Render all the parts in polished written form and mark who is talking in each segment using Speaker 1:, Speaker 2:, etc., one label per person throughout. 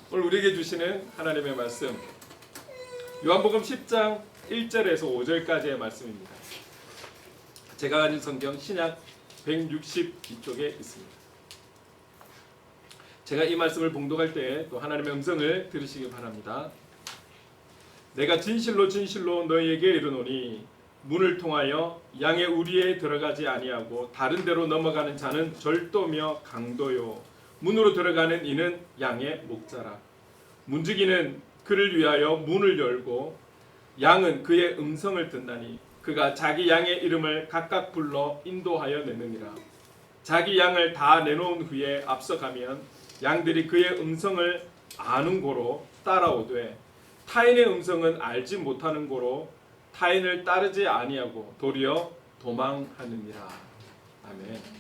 Speaker 1: 오늘 우리에게 주시는 하나님의 말씀 요한복음 10장 1절에서 5절까지의 말씀입니다. 제가 가진 성경 신약 162쪽에 있습니다. 제가 이 말씀을 봉독할 때 또 하나님의 음성을 들으시기 바랍니다. 내가 진실로 진실로 너희에게 이르노니 문을 통하여 양의 우리에 들어가지 아니하고 다른 데로 넘어가는 자는 절도며 강도요 문으로 들어가는 이는 양의 목자라. 문지기는 그를 위하여 문을 열고 양은 그의 음성을 듣나니 그가 자기 양의 이름을 각각 불러 인도하여 내느니라. 자기 양을 다 내놓은 후에 앞서가면 양들이 그의 음성을 아는 고로 따라오되 타인의 음성은 알지 못하는 고로 타인을 따르지 아니하고 도리어 도망하느니라. 아멘.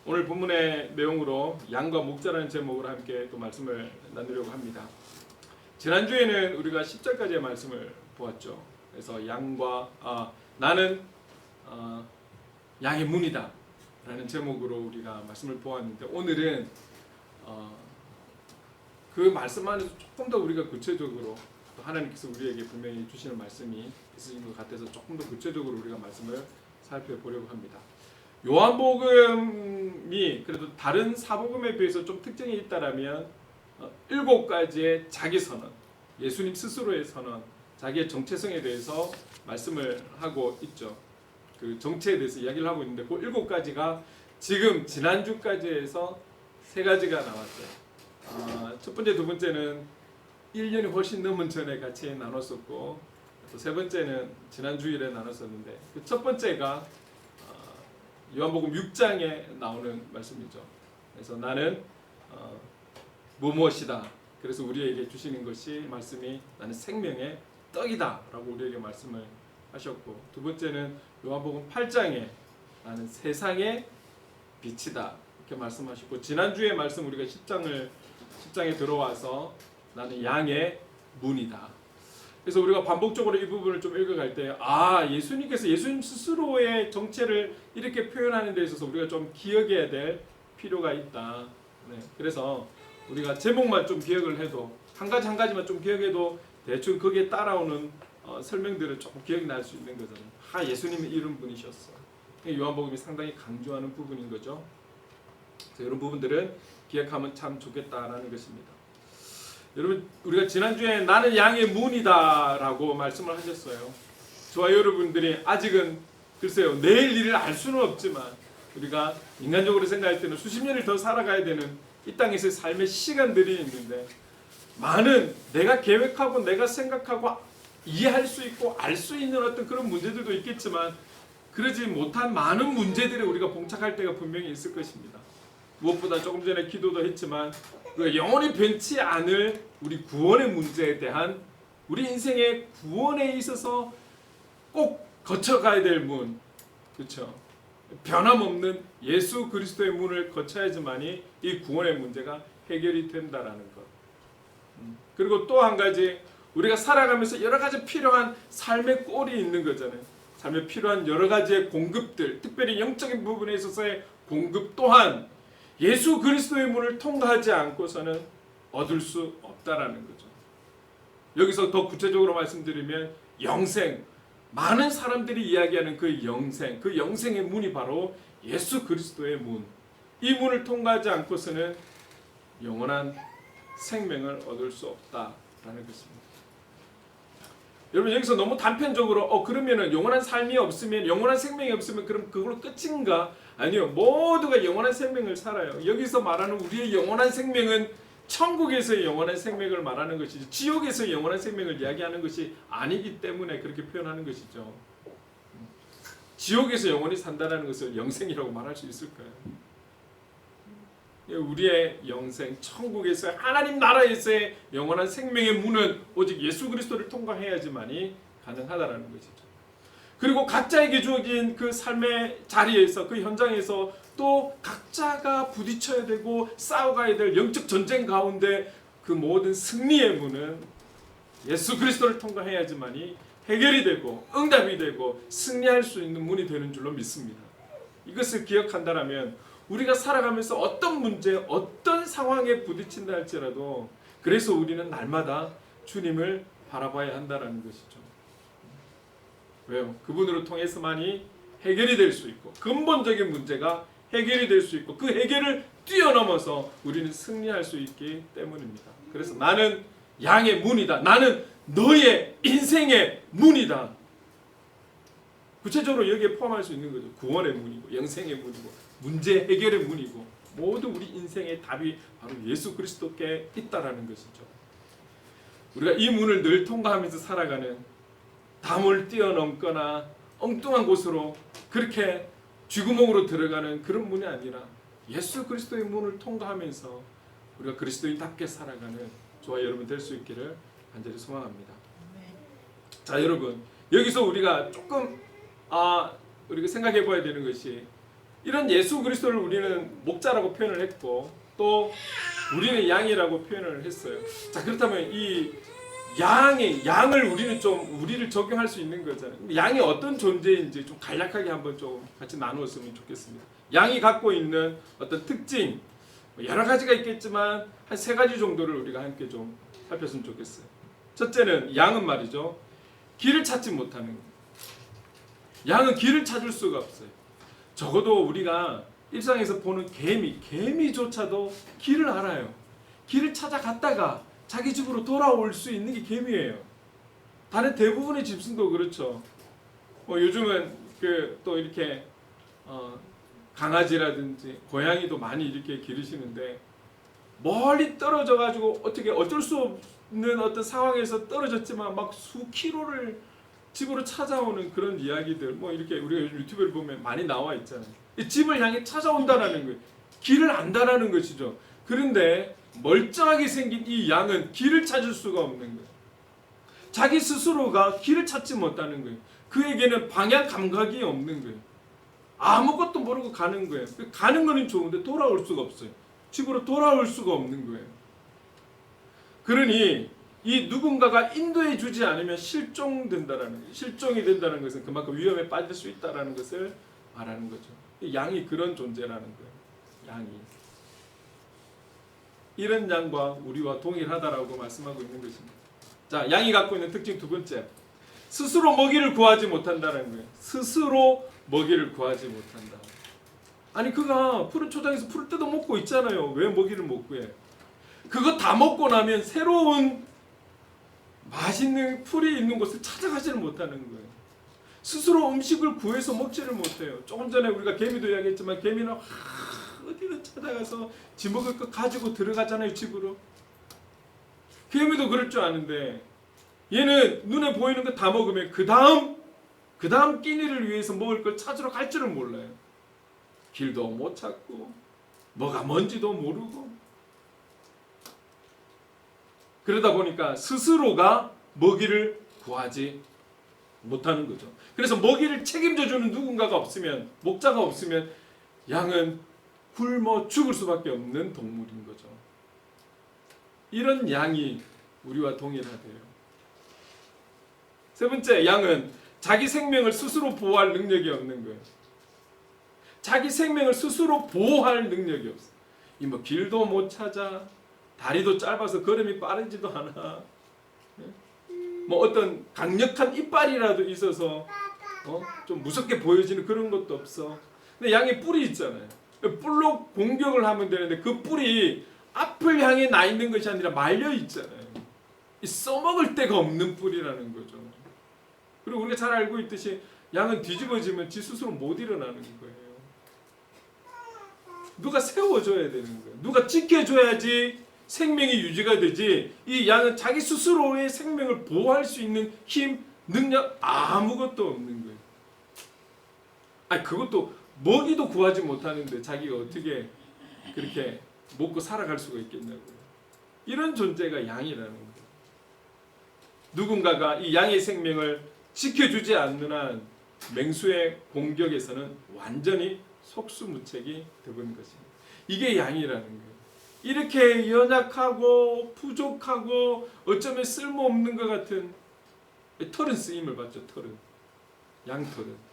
Speaker 1: 오늘 본문의 내용으로 양과 목자라는 제목으로 함께 또 말씀을 나누려고 합니다. 지난주에는 우리가 10절까지의 말씀을 보았죠. 그래서 나는 양의 문이다 라는 제목으로 우리가 말씀을 보았는데, 오늘은 그 말씀 안에서 조금 더 우리가 구체적으로 또 하나님께서 우리에게 분명히 주시는 말씀이 있으신 것 같아서 조금 더 구체적으로 우리가 말씀을 살펴보려고 합니다. 요한복음이 그래도 다른 사복음에 비해서 좀 특징이 있다라면 7가지의 자기 선언, 예수님 스스로의 선언, 자기의 정체성에 대해서 말씀을 하고 있죠. 그 정체에 대해서 이야기를 하고 있는데 그 7가지가 지금 지난주까지 해서 3가지가 나왔어요. 첫 번째, 두 번째는 1년이 훨씬 넘은 전에 같이 나눴었고, 또 세 번째는 지난 주일에 나눴었는데, 그 첫 번째가 요한복음 6장에 나오는 말씀이죠. 그래서 나는 무엇이다. 그래서 우리에게 주시는 것이 말씀이 나는 생명의 떡이다 라고 우리에게 말씀을 하셨고, 두 번째는 요한복음 8장에 나는 세상의 빛이다 이렇게 말씀하셨고, 지난주에 말씀 우리가 10장에 들어와서 나는 양의 문이다. 그래서 우리가 반복적으로 이 부분을 좀 읽어갈 때 예수님께서 예수님 스스로의 정체를 이렇게 표현하는 데 있어서 우리가 좀 기억해야 될 필요가 있다. 네, 그래서 우리가 제목만 좀 기억을 해도 한 가지만 좀 기억해도 대충 거기에 따라오는 설명들을 조금 기억날 수 있는 거잖아요. 예수님이 이런 분이셨어. 요한복음이 상당히 강조하는 부분인 거죠. 그래서 이런 부분들은 기억하면 참 좋겠다라는 것입니다. 여러분, 우리가 지난주에 나는 양의 문이다 라고 말씀을 하셨어요. 저와 여러분들이 아직은 글쎄요, 내일 일을 알 수는 없지만 우리가 인간적으로 생각할 때는 수십 년을 더 살아가야 되는 이 땅에서의 삶의 시간들이 있는데, 많은 내가 계획하고 내가 생각하고 이해할 수 있고 알 수 있는 어떤 그런 문제들도 있겠지만 그러지 못한 많은 문제들에 우리가 봉착할 때가 분명히 있을 것입니다. 무엇보다 조금 전에 기도도 했지만 영원히 변치 않을 우리 구원의 문제에 대한, 우리 인생의 구원에 있어서 꼭 거쳐가야 될 문, 그렇죠? 변함없는 예수 그리스도의 문을 거쳐야지만이 이 구원의 문제가 해결이 된다라는 것. 그리고 또 한 가지, 우리가 살아가면서 여러 가지 필요한 삶의 꼴이 있는 거잖아요. 삶에 필요한 여러 가지의 공급들, 특별히 영적인 부분에 있어서의 공급 또한 예수 그리스도의 문을 통과하지 않고서는 얻을 수 없다라는 거죠. 여기서 더 구체적으로 말씀드리면 영생, 많은 사람들이 이야기하는 그 영생의 문이 바로 예수 그리스도의 문. 이 문을 통과하지 않고서는 영원한 생명을 얻을 수 없다라는 것입니다. 여러분, 여기서 너무 단편적으로 그러면은 영원한 삶이 없으면, 영원한 생명이 없으면 그럼 그걸로 끝인가? 아니요, 모두가 영원한 생명을 살아요. 여기서 말하는 우리의 영원한 생명은 천국에서의 영원한 생명을 말하는 것이지 지옥에서의 영원한 생명을 이야기하는 것이 아니기 때문에 그렇게 표현하는 것이죠. 지옥에서 영원히 산다는 것을 영생이라고 말할 수 있을까요? 우리의 영생, 천국에서 하나님 나라에서의 영원한 생명의 문은 오직 예수 그리스도를 통과해야지만이 가능하다라는 것이죠. 그리고 각자에게 주어진 그 삶의 자리에서, 그 현장에서 또 각자가 부딪혀야 되고 싸워가야 될 영적 전쟁 가운데 그 모든 승리의 문은 예수 그리스도를 통과해야지만이 해결이 되고 응답이 되고 승리할 수 있는 문이 되는 줄로 믿습니다. 이것을 기억한다면 우리가 살아가면서 어떤 문제, 어떤 상황에 부딪힌다 할지라도 그래서 우리는 날마다 주님을 바라봐야 한다는 것이죠. 왜요? 그분으로 통해서만이 해결이 될 수 있고 근본적인 문제가 해결이 될 수 있고 그 해결을 뛰어넘어서 우리는 승리할 수 있기 때문입니다. 그래서 나는 양의 문이다. 나는 너의 인생의 문이다. 구체적으로 여기에 포함할 수 있는 거죠. 구원의 문이고 영생의 문이고 문제 해결의 문이고 모두 우리 인생의 답이 바로 예수 그리스도께 있다라는 것이죠. 우리가 이 문을 늘 통과하면서 살아가는 담을 뛰어넘거나 엉뚱한 곳으로 그렇게 쥐구멍으로 들어가는 그런 문이 아니라 예수 그리스도의 문을 통과하면서 우리가 그리스도인답게 살아가는 저와 여러분 될 수 있기를 간절히 소망합니다. 자, 여러분 여기서 우리가 조금 우리가 생각해 봐야 되는 것이 이런 예수 그리스도를 우리는 목자라고 표현을 했고 또 우리는 양이라고 표현을 했어요. 자, 그렇다면 이 양을 우리를 적용할 수 있는 거잖아요. 양이 어떤 존재인지 좀 간략하게 한번 좀 같이 나누었으면 좋겠습니다. 양이 갖고 있는 어떤 특징 여러 가지가 있겠지만 한 세 가지 정도를 우리가 함께 좀 살폈으면 좋겠어요. 첫째는 양은 말이죠. 길을 찾지 못하는 거예요. 양은 길을 찾을 수가 없어요. 적어도 우리가 일상에서 보는 개미조차도 길을 알아요. 길을 찾아갔다가 자기 집으로 돌아올 수 있는 게 개미예요. 다른 대부분의 짐승도 그렇죠. 요즘은 또 이렇게 강아지라든지 고양이도 많이 이렇게 기르시는데 멀리 떨어져 가지고 어쩔 수 없는 어떤 상황에서 떨어졌지만 막 수킬로를 집으로 찾아오는 그런 이야기들 이렇게 우리가 요즘 유튜브를 보면 많이 나와 있잖아요. 집을 향해 찾아온다라는 거예요. 길을 안다라는 것이죠. 그런데 멀쩡하게 생긴 이 양은 길을 찾을 수가 없는 거예요. 자기 스스로가 길을 찾지 못하는 거예요. 그에게는 방향 감각이 없는 거예요. 아무것도 모르고 가는 거예요. 가는 거는 좋은데 돌아올 수가 없어요. 집으로 돌아올 수가 없는 거예요. 그러니 이 누군가가 인도해 주지 않으면 실종된다라는 거예요. 실종이 된다는 것은 그만큼 위험에 빠질 수 있다라는 것을 말하는 거죠. 양이 그런 존재라는 거예요. 양이. 이런 양과 우리와 동일하다라고 말씀하고 있는 것입니다. 자, 양이 갖고 있는 특징 두 번째. 스스로 먹이를 구하지 못한다는 거예요. 스스로 먹이를 구하지 못한다. 아니 그가 푸른 초장에서 풀을 뜯어 먹고 있잖아요. 왜 먹이를 못 구해? 그거 다 먹고 나면 새로운 맛있는 풀이 있는 곳을 찾아가지를 못하는 거예요. 스스로 음식을 구해서 먹지를 못해요. 조금 전에 우리가 개미도 이야기했지만 개미는 어디든 찾아가서 지 먹을 거 가지고 들어가잖아요. 집으로. 개미도 그럴 줄 아는데 얘는 눈에 보이는 거 다 먹으면 그 다음 끼니를 위해서 먹을 걸 찾으러 갈 줄은 몰라요. 길도 못 찾고 뭐가 뭔지도 모르고 그러다 보니까 스스로가 먹이를 구하지 못하는 거죠. 그래서 먹이를 책임져주는 누군가가 없으면 목자가 없으면 양은 굶어 죽을 수밖에 없는 동물인 거죠. 이런 양이 우리와 동일하대요. 세 번째, 양은 자기 생명을 스스로 보호할 능력이 없는 거예요. 자기 생명을 스스로 보호할 능력이 없어. 길도 못 찾아, 다리도 짧아서 걸음이 빠르지도 않아. 어떤 강력한 이빨이라도 있어서 좀 무섭게 보여지는 그런 것도 없어. 근데 양의 뿔이 있잖아요. 뿔로 공격을 하면 되는데 그 뿔이 앞을 향해 나 있는 것이 아니라 말려 있잖아요. 써먹을 데가 없는 뿔이라는 거죠. 그리고 우리가 잘 알고 있듯이 양은 뒤집어지면 지 스스로 못 일어나는 거예요. 누가 세워줘야 되는 거예요. 누가 지켜줘야지 생명이 유지가 되지. 이 양은 자기 스스로의 생명을 보호할 수 있는 힘, 능력 아무것도 없는 거예요. 그것도 먹이도 구하지 못하는데 자기가 어떻게 그렇게 먹고 살아갈 수가 있겠냐고요. 이런 존재가 양이라는 거예요. 누군가가 이 양의 생명을 지켜주지 않는 한 맹수의 공격에서는 완전히 속수무책이 되버린 것입니다. 이게 양이라는 거예요. 이렇게 연약하고 부족하고 어쩌면 쓸모없는 것 같은 털은 쓰임을 받죠. 털은. 양털은.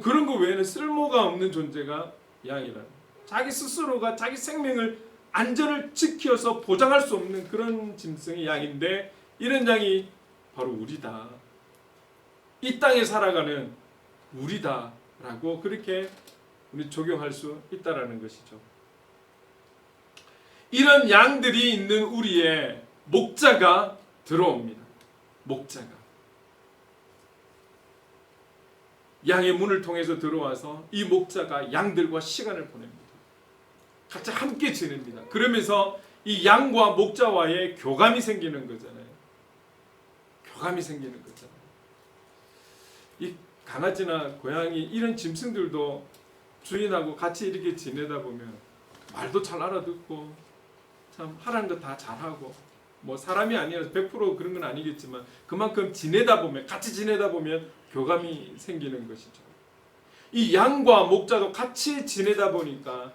Speaker 1: 그런 거 외에는 쓸모가 없는 존재가 양이라는, 자기 스스로가 자기 생명을 안전을 지켜서 보장할 수 없는 그런 짐승의 양인데, 이런 양이 바로 우리다, 이 땅에 살아가는 우리다 라고 그렇게 우리 적용할 수 있다라는 것이죠. 이런 양들이 있는 우리의 목자가 들어옵니다. 목자가 양의 문을 통해서 들어와서 이 목자가 양들과 시간을 보냅니다. 같이 함께 지냅니다. 그러면서 이 양과 목자와의 교감이 생기는 거잖아요. 교감이 생기는 거잖아요. 이 강아지나 고양이 이런 짐승들도 주인하고 같이 이렇게 지내다 보면 말도 잘 알아듣고 참 하라는 거 다 잘하고, 뭐 사람이 아니라서 100% 그런 건 아니겠지만 그만큼 지내다 보면, 같이 지내다 보면 교감이 생기는 것이죠. 이 양과 목자도 같이 지내다 보니까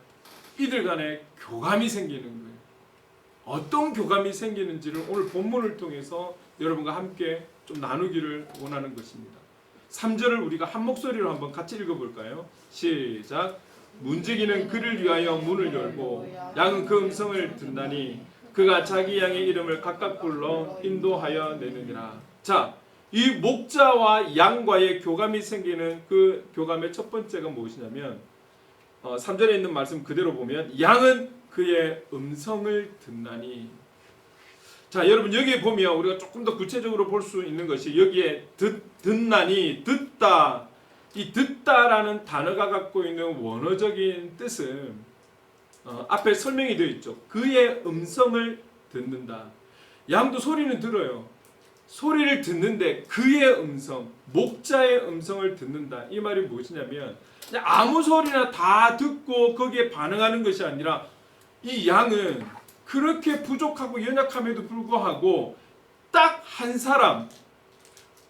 Speaker 1: 이들 간에 교감이 생기는 거예요. 어떤 교감이 생기는지를 오늘 본문을 통해서 여러분과 함께 좀 나누기를 원하는 것입니다. 3절을 우리가 한 목소리로 한번 같이 읽어볼까요? 시작. 문지기는 그를 위하여 문을 열고 양은 그 음성을 듣나니 그가 자기 양의 이름을 각각 불러 인도하여 내느니라. 자, 이 목자와 양과의 교감이 생기는 그 교감의 첫 번째가 무엇이냐면 3절에 있는 말씀 그대로 보면 양은 그의 음성을 듣나니. 자, 여러분 여기에 보면 우리가 조금 더 구체적으로 볼 수 있는 것이, 여기에 듣나니, 듣다, 이 듣다라는 단어가 갖고 있는 원어적인 뜻은 앞에 설명이 되어 있죠. 그의 음성을 듣는다. 양도 소리는 들어요. 소리를 듣는데 그의 음성, 목자의 음성을 듣는다. 이 말이 무엇이냐면 그냥 아무 소리나 다 듣고 거기에 반응하는 것이 아니라, 이 양은 그렇게 부족하고 연약함에도 불구하고 딱 한 사람,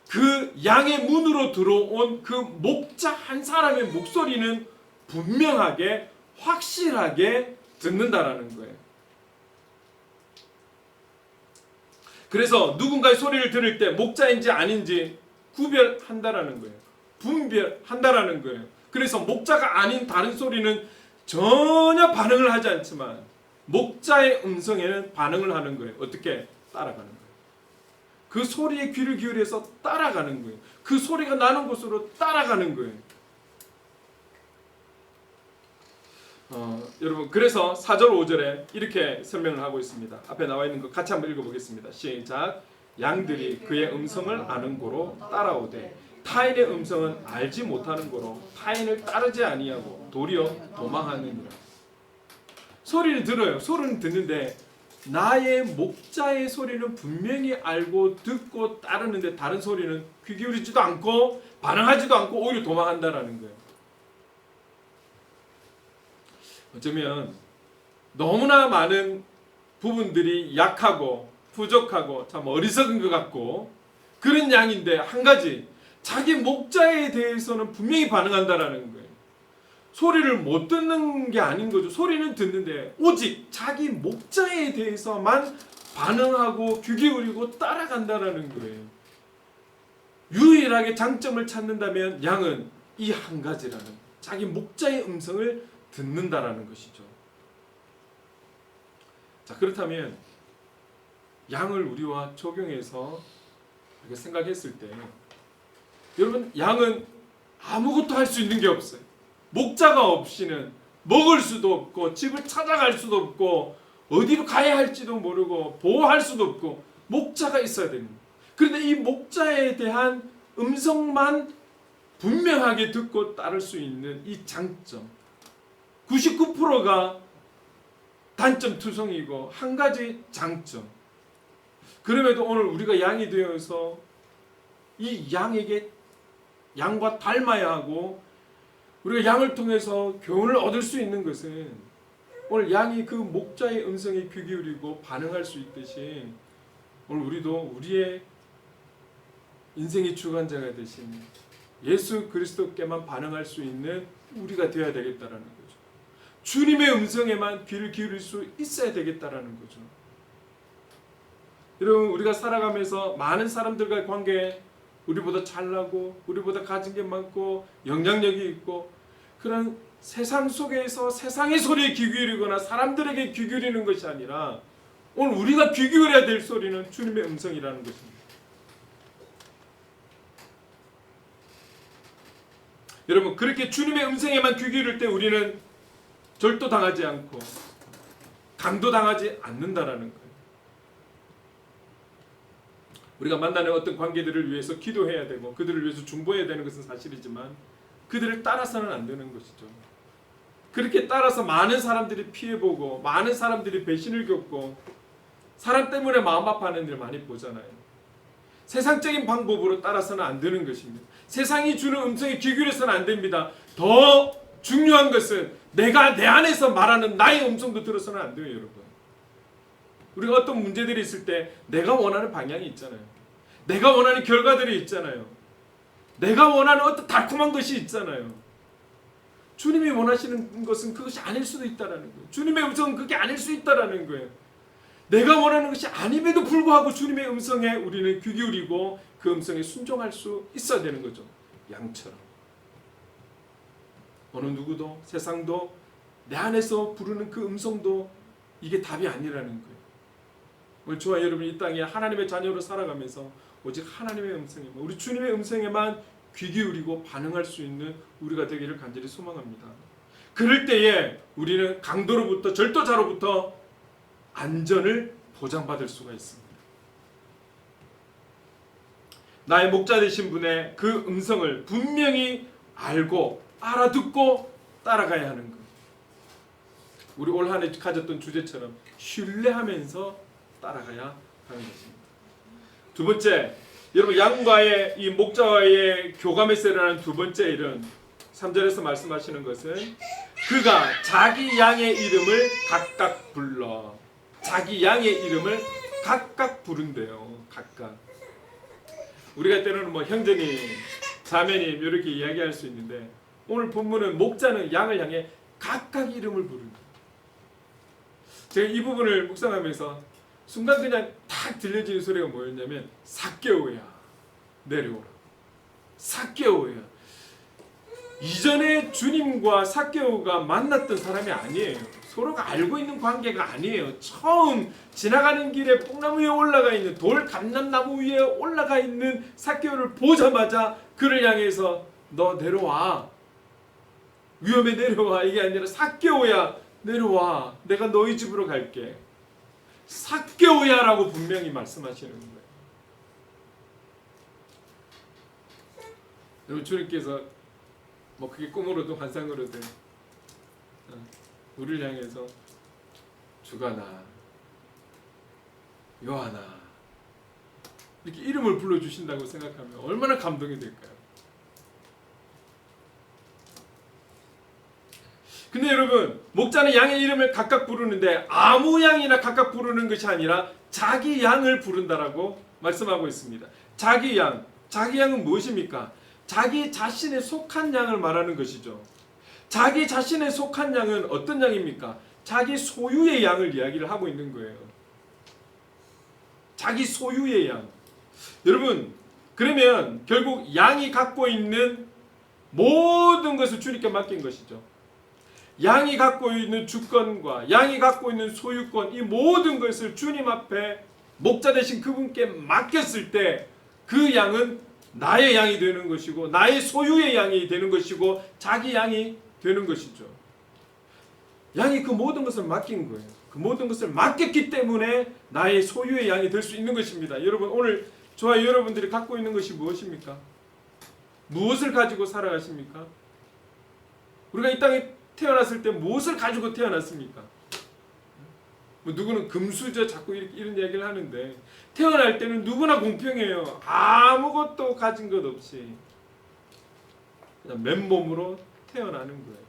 Speaker 1: 그 양의 문으로 들어온 그 목자 한 사람의 목소리는 분명하게 확실하게 듣는다라는 거예요. 그래서 누군가의 소리를 들을 때 목자인지 아닌지 구별한다라는 거예요. 분별한다라는 거예요. 그래서 목자가 아닌 다른 소리는 전혀 반응을 하지 않지만 목자의 음성에는 반응을 하는 거예요. 어떻게? 따라가는 거예요. 그 소리에 귀를 기울여서 따라가는 거예요. 그 소리가 나는 곳으로 따라가는 거예요. 여러분, 그래서 4절 5절에 이렇게 설명을 하고 있습니다. 앞에 나와 있는 거 같이 한번 읽어보겠습니다. 시작. 양들이 그의 음성을 아는 고로 따라오되 타인의 음성은 알지 못하는 고로 타인을 따르지 아니하고 도리어 도망하느니라. 소리를 들어요. 소리는 듣는데 나의 목자의 소리는 분명히 알고 듣고 따르는데 다른 소리는 귀 기울이지도 않고 반응하지도 않고 오히려 도망한다라는 거예요. 어쩌면 너무나 많은 부분들이 약하고 부족하고 참 어리석은 것 같고 그런 양인데, 한 가지, 자기 목자에 대해서는 분명히 반응한다라는 거예요. 소리를 못 듣는 게 아닌 거죠. 소리는 듣는데 오직 자기 목자에 대해서만 반응하고 귀 기울이고 따라간다라는 거예요. 유일하게 장점을 찾는다면 양은 이 한 가지라는, 자기 목자의 음성을 듣는다라는 것이죠. 자, 그렇다면 양을 우리와 적용해서 이렇게 생각했을 때, 여러분, 양은 아무것도 할 수 있는 게 없어요. 목자가 없이는 먹을 수도 없고 집을 찾아갈 수도 없고 어디로 가야 할지도 모르고 보호할 수도 없고 목자가 있어야 됩니다. 그런데 이 목자에 대한 음성만 분명하게 듣고 따를 수 있는 이 장점, 99%가 단점 투성이고 한 가지 장점. 그럼에도 오늘 우리가 양이 되어서 이 양에게, 양과 닮아야 하고 우리가 양을 통해서 교훈을 얻을 수 있는 것은, 오늘 양이 그 목자의 음성에 귀 기울이고 반응할 수 있듯이 오늘 우리도 우리의 인생의 주관자가 되신 예수 그리스도께만 반응할 수 있는 우리가 되어야 되겠다라는 거죠. 주님의 음성에만 귀를 기울일 수 있어야 되겠다라는 거죠. 여러분, 우리가 살아가면서 많은 사람들과의 관계, 우리보다 잘나고 우리보다 가진 게 많고 영향력이 있고 그런 세상 속에서 세상의 소리에 귀 기울이거나 사람들에게 귀 기울이는 것이 아니라 오늘 우리가 귀 기울여야 될 소리는 주님의 음성이라는 것입니다. 여러분, 그렇게 주님의 음성에만 귀 기울일 때 우리는 절도당하지 않고 강도당하지 않는다라는 거예요. 우리가 만나는 어떤 관계들을 위해서 기도해야 되고 그들을 위해서 중보해야 되는 것은 사실이지만 그들을 따라서는 안 되는 것이죠. 그렇게 따라서 많은 사람들이 피해보고 많은 사람들이 배신을 겪고 사람 때문에 마음 아파하는 일을 많이 보잖아요. 세상적인 방법으로 따라서는 안 되는 것입니다. 세상이 주는 음성에 귀 기울여서는 안 됩니다. 더 중요한 것은 내가 내 안에서 말하는 나의 음성도 들어서는 안 돼요, 여러분. 우리가 어떤 문제들이 있을 때 내가 원하는 방향이 있잖아요. 내가 원하는 결과들이 있잖아요. 내가 원하는 어떤 달콤한 것이 있잖아요. 주님이 원하시는 것은 그것이 아닐 수도 있다라는 거예요. 주님의 음성은 그게 아닐 수 있다라는 거예요. 내가 원하는 것이 아님에도 불구하고 주님의 음성에 우리는 귀 기울이고 그 음성에 순종할 수 있어야 되는 거죠. 양처럼. 어느 누구도 세상도 내 안에서 부르는 그 음성도 이게 답이 아니라는 거예요. 오늘 저와 여러분이 이 땅에 하나님의 자녀로 살아가면서 오직 하나님의 음성에만, 우리 주님의 음성에만 귀 기울이고 반응할 수 있는 우리가 되기를 간절히 소망합니다. 그럴 때에 우리는 강도로부터, 절도자로부터 안전을 보장받을 수가 있습니다. 나의 목자 되신 분의 그 음성을 분명히 알고 알아듣고 따라가야 하는 것. 우리 올 한 해 가졌던 주제처럼 신뢰하면서 따라가야 하는 것입니다. 두 번째, 여러분 양과의 이 목자와의 교감에서 일어나는 두 번째 일은 3절에서 말씀하시는 것은 그가 자기 양의 이름을 각각 불러. 자기 양의 이름을 각각 부른대요. 각각. 우리가 때로는 뭐 형제님, 자매님 이렇게 이야기할 수 있는데 오늘 본문은 목자는 양을 향해 각각 이름을 부른다. 제가 이 부분을 묵상하면서 순간 그냥 탁 들려지는 소리가 뭐였냐면 삭개오야 내려오라. 삭개오야. 이전에 주님과 삭개오가 만났던 사람이 아니에요. 서로가 알고 있는 관계가 아니에요. 처음 지나가는 길에 뽕나무 위에 올라가 있는 돌 감람나무 위에 올라가 있는 삭개오를 보자마자 그를 향해서 너 내려와. 위험에 내려와. 이게 아니라 삭개오야 내려와. 내가 너희 집으로 갈게. 삭개오야라고 분명히 말씀하시는 거예요. 여러분 주님께서 뭐 그게 꿈으로든 환상으로든 우리를 향해서 주가나 요하나 이렇게 이름을 불러주신다고 생각하면 얼마나 감동이 될까요? 근데 여러분 목자는 양의 이름을 각각 부르는데 아무 양이나 각각 부르는 것이 아니라 자기 양을 부른다라고 말씀하고 있습니다. 자기 양, 자기 양은 무엇입니까? 자기 자신에 속한 양을 말하는 것이죠. 자기 자신에 속한 양은 어떤 양입니까? 자기 소유의 양을 이야기를 하고 있는 거예요. 자기 소유의 양. 여러분 그러면 결국 양이 갖고 있는 모든 것을 주님께 맡긴 것이죠. 양이 갖고 있는 주권과 양이 갖고 있는 소유권, 이 모든 것을 주님 앞에 목자 되신 그분께 맡겼을 때 그 양은 나의 양이 되는 것이고 나의 소유의 양이 되는 것이고 자기 양이 되는 것이죠. 양이 그 모든 것을 맡긴 거예요. 그 모든 것을 맡겼기 때문에 나의 소유의 양이 될 수 있는 것입니다. 여러분 오늘 저와 여러분들이 갖고 있는 것이 무엇입니까? 무엇을 가지고 살아가십니까? 우리가 이 땅에 태어났을 때 무엇을 가지고 태어났습니까? 뭐 누구는 금수저 자꾸 이런 이야기를 하는데 태어날 때는 누구나 공평해요. 아무것도 가진 것 없이 그냥 맨몸으로 태어나는 거예요.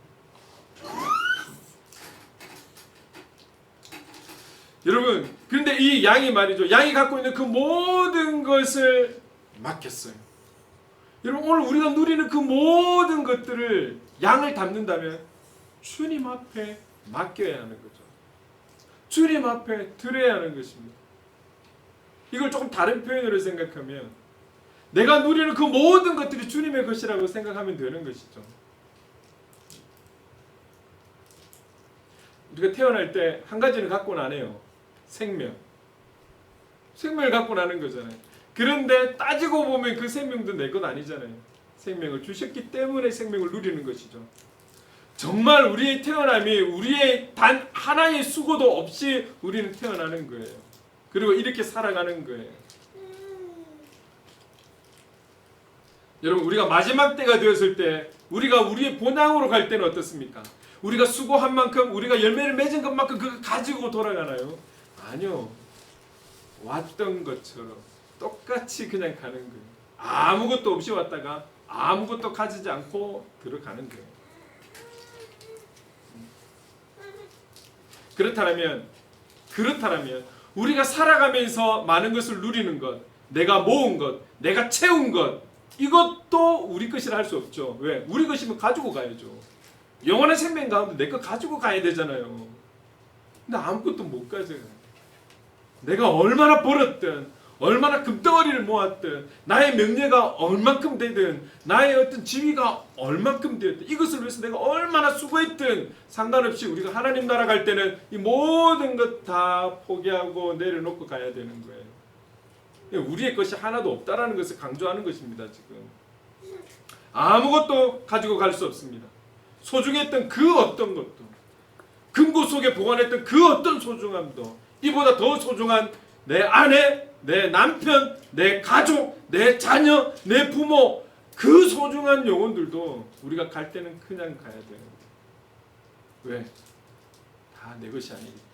Speaker 1: 여러분 그런데 이 양이 말이죠. 양이 갖고 있는 그 모든 것을 맡겼어요. 여러분 오늘 우리가 누리는 그 모든 것들을 양을 담는다면 주님 앞에 맡겨야 하는 거죠. 주님 앞에 드려야 하는 것입니다. 이걸 조금 다른 표현으로 생각하면 내가 누리는 그 모든 것들이 주님의 것이라고 생각하면 되는 것이죠. 우리가 태어날 때 한 가지는 갖고 나네요. 생명. 생명을 갖고 나는 거잖아요. 그런데 따지고 보면 그 생명도 내 것 아니잖아요. 생명을 주셨기 때문에 생명을 누리는 것이죠. 정말 우리의 태어남이 우리의 단 하나의 수고도 없이 우리는 태어나는 거예요. 그리고 이렇게 살아가는 거예요. 여러분, 우리가 마지막 때가 되었을 때 우리가 우리의 본향으로 갈 때는 어떻습니까? 우리가 수고한 만큼, 우리가 열매를 맺은 것만큼 그거 가지고 돌아가나요? 아니요. 왔던 것처럼 똑같이 그냥 가는 거예요. 아무것도 없이 왔다가 아무것도 가지지 않고 들어가는 거예요. 그렇다면 우리가 살아가면서 많은 것을 누리는 것, 내가 모은 것, 내가 채운 것, 이것도 우리 것이라 할 수 없죠. 왜? 우리 것이면 가지고 가야죠. 영원한 생명 가운데 내 거 가지고 가야 되잖아요. 근데 아무것도 못 가져가요. 내가 얼마나 벌었든, 얼마나 금덩어리를 모았든, 나의 명예가 얼만큼 되든, 나의 어떤 지위가 얼만큼 되든, 이것을 위해서 내가 얼마나 수고했든 상관없이 우리가 하나님 나라 갈 때는 이 모든 것 다 포기하고 내려놓고 가야 되는 거예요. 우리의 것이 하나도 없다라는 것을 강조하는 것입니다. 지금 아무것도 가지고 갈 수 없습니다. 소중했던 그 어떤 것도, 금고 속에 보관했던 그 어떤 소중함도, 이보다 더 소중한 내 아내, 내 남편, 내 가족, 내 자녀, 내 부모, 그 소중한 영혼들도 우리가 갈 때는 그냥 가야 돼요. 왜? 다 내 것이 아니기 때문에.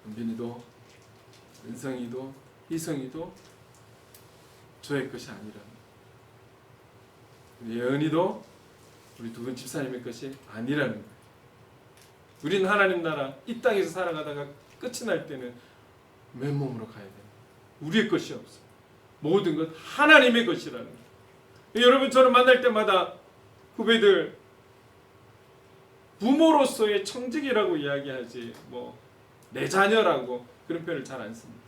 Speaker 1: 은빈이도, 은성이도, 희성이도 저의 것이 아니라, 예은이도 우리 두 분 집사님의 것이 아니라는 거예요. 우리는 하나님 나라 이 땅에서 살아가다가 끝이 날 때는 맨몸으로 가야 돼요. 우리의 것이 없어. 모든 것 하나님의 것이라는 거예요. 여러분, 저는 만날 때마다 후배들 부모로서의 청직이라고 이야기하지 내 자녀라고 그런 표현을 잘 안 씁니다.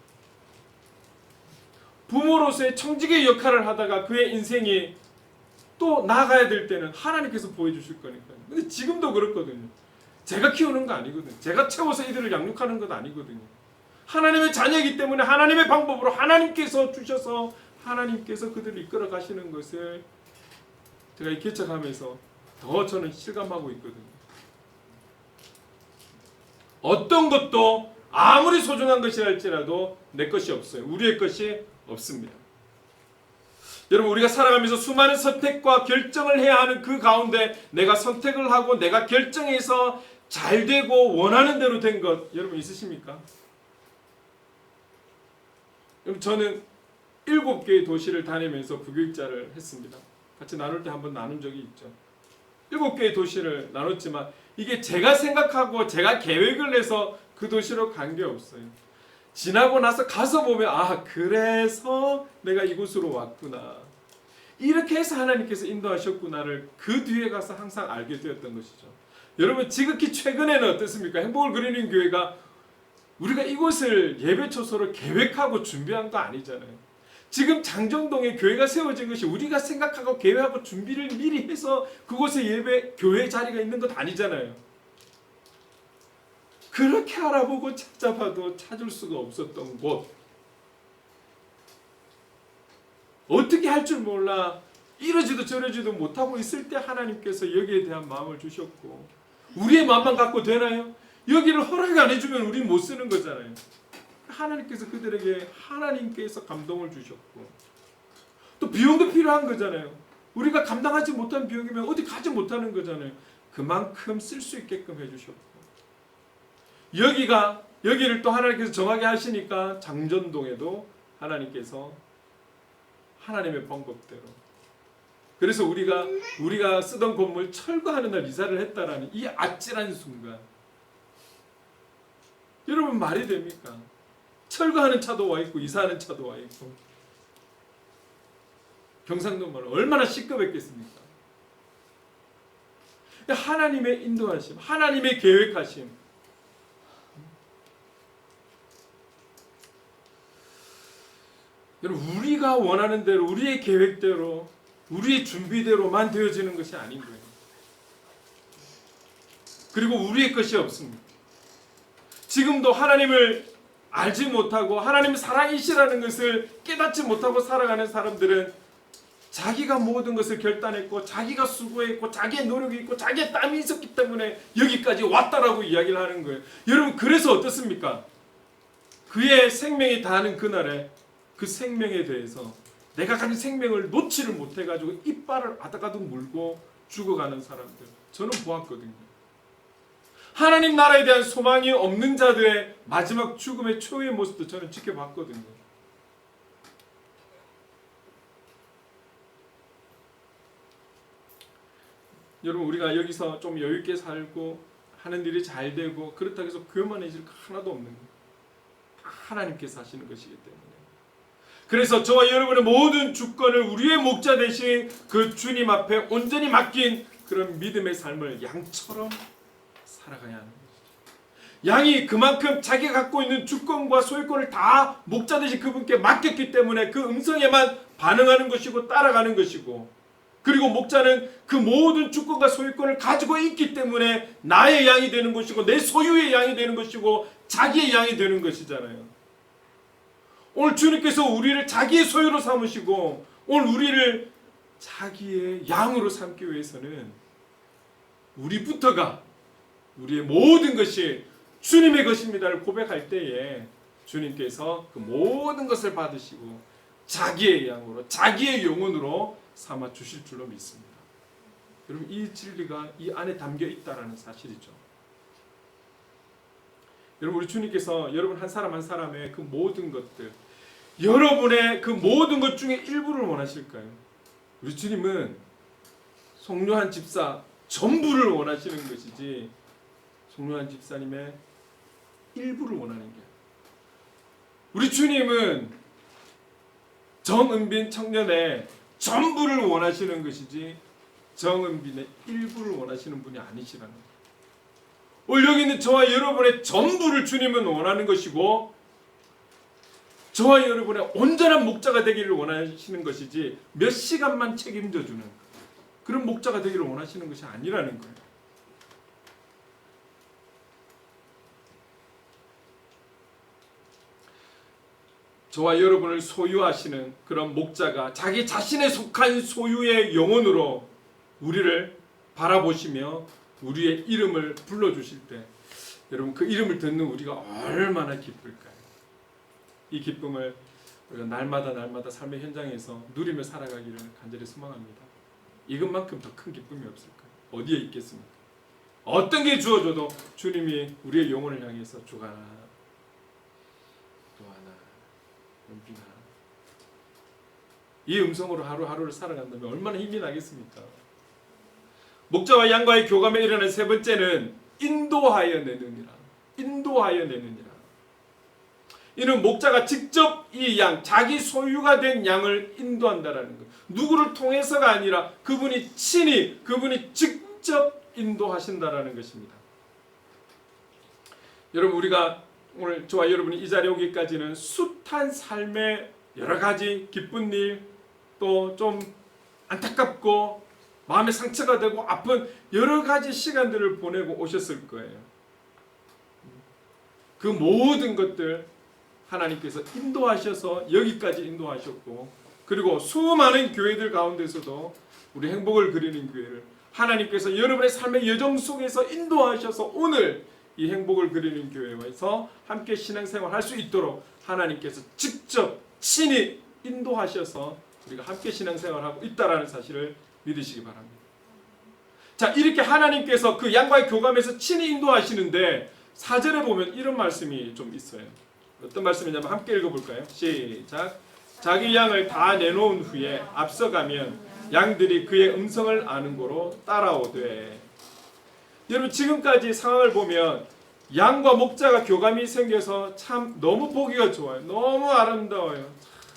Speaker 1: 부모로서의 청직의 역할을 하다가 그의 인생이 또 나아가야 될 때는 하나님께서 보여주실 거니까요. 근데 지금도 그렇거든요. 제가 키우는 거 아니거든요. 제가 채워서 이들을 양육하는 것 아니거든요. 하나님의 자녀이기 때문에 하나님의 방법으로 하나님께서 주셔서 하나님께서 그들을 이끌어 가시는 것을 제가 이 개척하면서 더 저는 실감하고 있거든요. 어떤 것도 아무리 소중한 것이라 할지라도 내 것이 없어요. 우리의 것이 없습니다. 여러분, 우리가 살아가면서 수많은 선택과 결정을 해야 하는 그 가운데 내가 선택을 하고 내가 결정해서 잘 되고 원하는 대로 된 것 여러분 있으십니까? 여러분, 저는 7개의 도시를 다니면서 부교육자를 했습니다. 같이 나눌 때 한번 나눈 적이 있죠. 7개의 도시를 나눴지만 이게 제가 생각하고 제가 계획을 해서 그 도시로 간 게 없어요. 지나고 나서 가서 보면 그래서 내가 이곳으로 왔구나. 이렇게 해서 하나님께서 인도하셨구나를 그 뒤에 가서 항상 알게 되었던 것이죠. 여러분, 지극히 최근에는 어떻습니까? 행복을 그리는 교회가 우리가 이곳을 예배 초소를 계획하고 준비한 거 아니잖아요. 지금 장정동에 교회가 세워진 것이 우리가 생각하고 계획하고 준비를 미리 해서 그곳에 예배 교회 자리가 있는 것 아니잖아요. 그렇게 알아보고 찾아봐도 찾을 수가 없었던 곳, 어떻게 할 줄 몰라 이러지도 저러지도 못하고 있을 때 하나님께서 여기에 대한 마음을 주셨고, 우리의 마음만 갖고 되나요? 여기를 허락 안 해주면 우리는 못 쓰는 거잖아요. 하나님께서 그들에게 하나님께서 감동을 주셨고, 또 비용도 필요한 거잖아요. 우리가 감당하지 못한 비용이면 어디 가지 못하는 거잖아요. 그만큼 쓸 수 있게끔 해주셨고, 여기를 또 하나님께서 정하게 하시니까 장전동에도 하나님께서 하나님의 방법대로, 그래서 우리가 쓰던 건물 철거하는 날 이사를 했다라는 이 아찔한 순간, 여러분 말이 됩니까? 철거하는 차도 와 있고 이사하는 차도 와 있고, 경상도만 얼마나 시끄럽겠습니까? 하나님의 인도하심, 하나님의 계획하심, 여러분, 우리가 원하는 대로, 우리의 계획대로, 우리의 준비대로만 되어지는 것이 아닌 거예요. 그리고 우리의 것이 없습니다. 지금도 하나님을 알지 못하고 하나님의 사랑이시라는 것을 깨닫지 못하고 살아가는 사람들은 자기가 모든 것을 결단했고 자기가 수고했고 자기의 노력이 있고 자기의 땀이 있었기 때문에 여기까지 왔다라고 이야기를 하는 거예요. 여러분, 그래서 어떻습니까? 그의 생명이 다하는 그날에 그 생명에 대해서 내가 가진 생명을 놓지를 못해가지고 이빨을 아다가도 물고 죽어가는 사람들 저는 보았거든요. 하나님 나라에 대한 소망이 없는 자들의 마지막 죽음의 초유의 모습도 저는 지켜봤거든요. 여러분, 우리가 여기서 좀 여유 있게 살고 하는 일이 잘 되고 그렇다고 해서 교만해질 거 하나도 없는 거예요. 하나님께서 하시는 것이기 때문에. 그래서 저와 여러분의 모든 주권을 우리의 목자 되신 그 주님 앞에 온전히 맡긴 그런 믿음의 삶을 양처럼 살아가야 하는 것이죠. 양이 그만큼 자기가 갖고 있는 주권과 소유권을 다 목자 되신 그분께 맡겼기 때문에 그 음성에만 반응하는 것이고 따라가는 것이고, 그리고 목자는 그 모든 주권과 소유권을 가지고 있기 때문에 나의 양이 되는 것이고 내 소유의 양이 되는 것이고 자기의 양이 되는 것이잖아요. 오늘 주님께서 우리를 자기의 소유로 삼으시고 오늘 우리를 자기의 양으로 삼기 위해서는 우리부터가 우리의 모든 것이 주님의 것입니다를 고백할 때에 주님께서 그 모든 것을 받으시고 자기의 양으로 자기의 영혼으로 삼아 주실 줄로 믿습니다. 여러분, 이 진리가 이 안에 담겨 있다라는 사실이죠. 여러분, 우리 주님께서 여러분 한 사람 한 사람의 그 모든 것들, 여러분의 그 모든 것 중에 일부를 원하실까요? 우리 주님은 송요한 집사 전부를 원하시는 것이지 송요한 집사님의 일부를 원하는 게 아니에요. 우리 주님은 정은빈 청년의 전부를 원하시는 것이지 정은빈의 일부를 원하시는 분이 아니시라는 거예요. 오늘 여기 있는 저와 여러분의 전부를 주님은 원하는 것이고 저와 여러분의 온전한 목자가 되기를 원하시는 것이지 몇 시간만 책임져주는 그런 목자가 되기를 원하시는 것이 아니라는 거예요. 저와 여러분을 소유하시는 그런 목자가 자기 자신에 속한 소유의 영혼으로 우리를 바라보시며 우리의 이름을 불러주실 때 여러분, 그 이름을 듣는 우리가 얼마나 기쁠까요? 이 기쁨을 우리가 날마다 삶의 현장에서 누리며 살아가기를 간절히 소망합니다. 이것만큼 더 큰 기쁨이 없을까요? 어디에 있겠습니까? 어떤 게 주어져도 주님이 우리의 영혼을 향해서 주가나 또하나 은빈아, 이 음성으로 하루하루를 살아간다면 얼마나 힘이 나겠습니까? 목자와 양과의 교감에 일어나는 세 번째는 인도하여 내느니라. 인도하여 내느니라. 이는 목자가 직접 이 양, 자기 소유가 된 양을 인도한다라는 것. 누구를 통해서가 아니라 그분이 친히, 그분이 직접 인도하신다라는 것입니다. 여러분, 우리가 오늘 저와 여러분이 이 자리에 오기까지는 숱한 삶의 여러 가지 기쁜 일, 또 좀 안타깝고 마음에 상처가 되고 아픈 여러 가지 시간들을 보내고 오셨을 거예요. 그 모든 것들 하나님께서 인도하셔서 여기까지 인도하셨고, 그리고 수많은 교회들 가운데서도 우리 행복을 그리는 교회를 하나님께서 여러분의 삶의 여정 속에서 인도하셔서 오늘 이 행복을 그리는 교회에서 함께 신앙생활 할 수 있도록 하나님께서 직접 친히 인도하셔서 우리가 함께 신앙생활하고 있다라는 사실을 믿으시기 바랍니다. 자, 이렇게 하나님께서 그 양과의 교감에서 친히 인도하시는데 4절에 보면 이런 말씀이 좀 있어요. 어떤 말씀이냐면 함께 읽어볼까요? 시작. 자기 양을 다 내놓은 후에 앞서가면 양들이 그의 음성을 아는 고로 따라오되. 여러분, 지금까지 상황을 보면 양과 목자가 교감이 생겨서 참 너무 보기가 좋아요. 너무 아름다워요.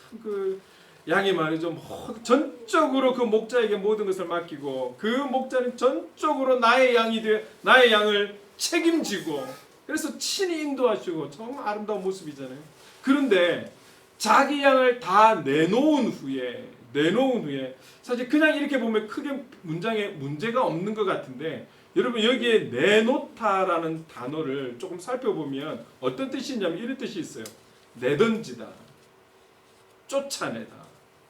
Speaker 1: 참 그 양이 말이죠, 전적으로 그 목자에게 모든 것을 맡기고 그 목자는 전적으로 나의 양이 돼 나의 양을 책임지고 그래서 친히 인도하시고 정말 아름다운 모습이잖아요. 그런데 자기 양을 다 내놓은 후에 사실 그냥 이렇게 보면 크게 문장에 문제가 없는 것 같은데 여러분 여기에 내놓다라는 단어를 조금 살펴보면 어떤 뜻이 있냐면 이런 뜻이 있어요. 내던지다, 쫓아내다,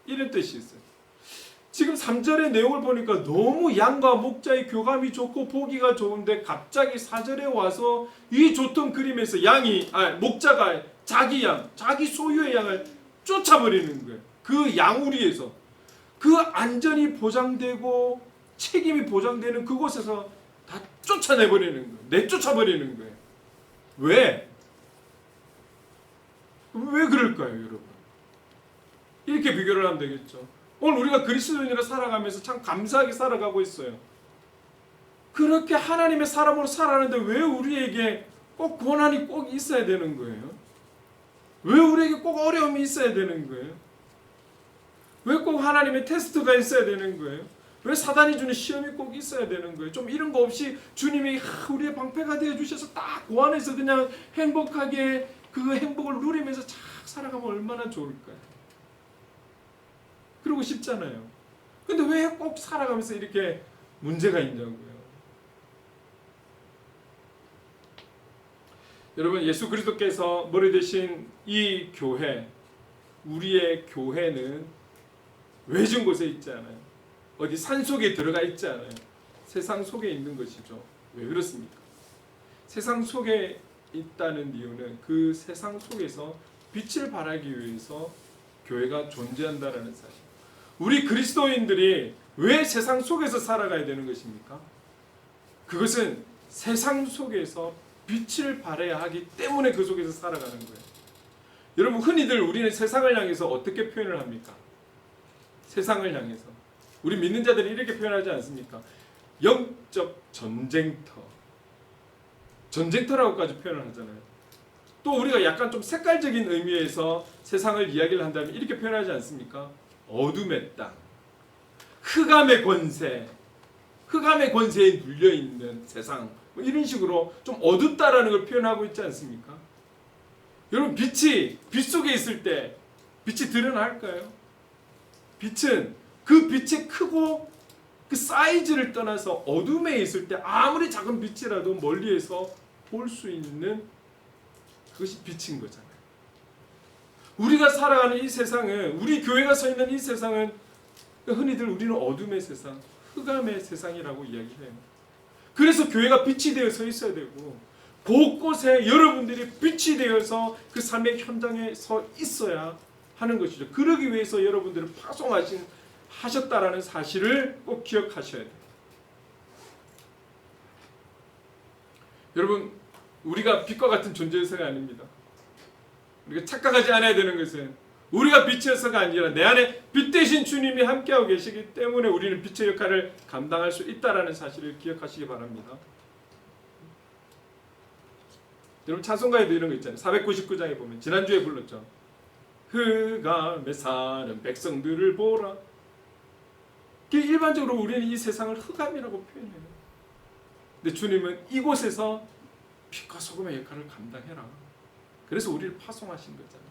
Speaker 1: 이런 뜻이 있어요. 지금 3절의 내용을 보니까 너무 양과 목자의 교감이 좋고 보기가 좋은데 갑자기 4절에 와서 이 좋던 그림에서 목자가 자기 양, 자기 소유의 양을 쫓아버리는 거예요. 그 양우리에서, 그 안전이 보장되고 책임이 보장되는 그곳에서 다 쫓아내버리는 거예요. 내쫓아버리는 거예요. 왜? 왜 그럴까요, 여러분? 이렇게 비교를 하면 되겠죠. 오늘 우리가 그리스도인으로 살아가면서 참 감사하게 살아가고 있어요. 그렇게 하나님의 사람으로 살아가는데 왜 우리에게 꼭 고난이 꼭 있어야 되는 거예요? 왜 우리에게 꼭 어려움이 있어야 되는 거예요? 왜 꼭 하나님의 테스트가 있어야 되는 거예요? 왜 사단이 주는 시험이 꼭 있어야 되는 거예요? 좀 이런 거 없이 주님이 우리의 방패가 되어주셔서 딱 그 안에서 그냥 행복하게 그 행복을 누리면서 착 살아가면 얼마나 좋을까요? 그러고 싶잖아요. 근데 왜 꼭 살아가면서 이렇게 문제가 있냐고요. 여러분 예수 그리스도께서 머리 되신 이 교회, 우리의 교회는 외진 곳에 있지 않아요. 어디 산속에 들어가 있지 않아요. 세상 속에 있는 것이죠. 왜 그렇습니까? 세상 속에 있다는 이유는 그 세상 속에서 빛을 발하기 위해서 교회가 존재한다라는 사실. 우리 그리스도인들이 왜 세상 속에서 살아가야 되는 것입니까? 그것은 세상 속에서 빛을 발해야 하기 때문에 그 속에서 살아가는 거예요. 여러분 흔히들 우리는 세상을 향해서 어떻게 표현을 합니까? 세상을 향해서 우리 믿는 자들이 이렇게 표현하지 않습니까? 영적 전쟁터라고까지 표현을 하잖아요. 또 우리가 약간 좀 색깔적인 의미에서 세상을 이야기를 한다면 이렇게 표현하지 않습니까? 어둠의 땅, 흑암의 권세에 눌려있는 세상, 뭐 이런 식으로 좀 어둡다라는 걸 표현하고 있지 않습니까? 여러분 빛이 빛 속에 있을 때 빛이 드러날까요? 빛은 그 빛의 크고 그 사이즈를 떠나서 어둠에 있을 때 아무리 작은 빛이라도 멀리에서 볼 수 있는 그것이 빛인 거잖아요. 우리가 살아가는 이 세상은, 우리 교회가 서 있는 이 세상은 흔히들 우리는 어둠의 세상, 흑암의 세상이라고 이야기해요. 그래서 교회가 빛이 되어 서 있어야 되고 곳곳에 여러분들이 빛이 되어서 그 삶의 현장에 서 있어야 하는 것이죠. 그러기 위해서 여러분들을 파송하셨다라는 사실을 꼭 기억하셔야 돼요. 여러분 우리가 빛과 같은 존재여서가 아닙니다. 우리가 착각하지 않아야 되는 것은 우리가 빛이어서가 아니라 내 안에 빛 대신 주님이 함께하고 계시기 때문에 우리는 빛의 역할을 감당할 수 있다는 사실을 기억하시기 바랍니다. 여러분 찬송가에도 이런 거 있잖아요. 499장에 보면 지난주에 불렀죠. 흑암에 사는 백성들을 보라. 일반적으로 우리는 이 세상을 흑암이라고 표현해요. 근데 주님은 이곳에서 빛과 소금의 역할을 감당해라. 그래서 우리를 파송하신 거잖아요.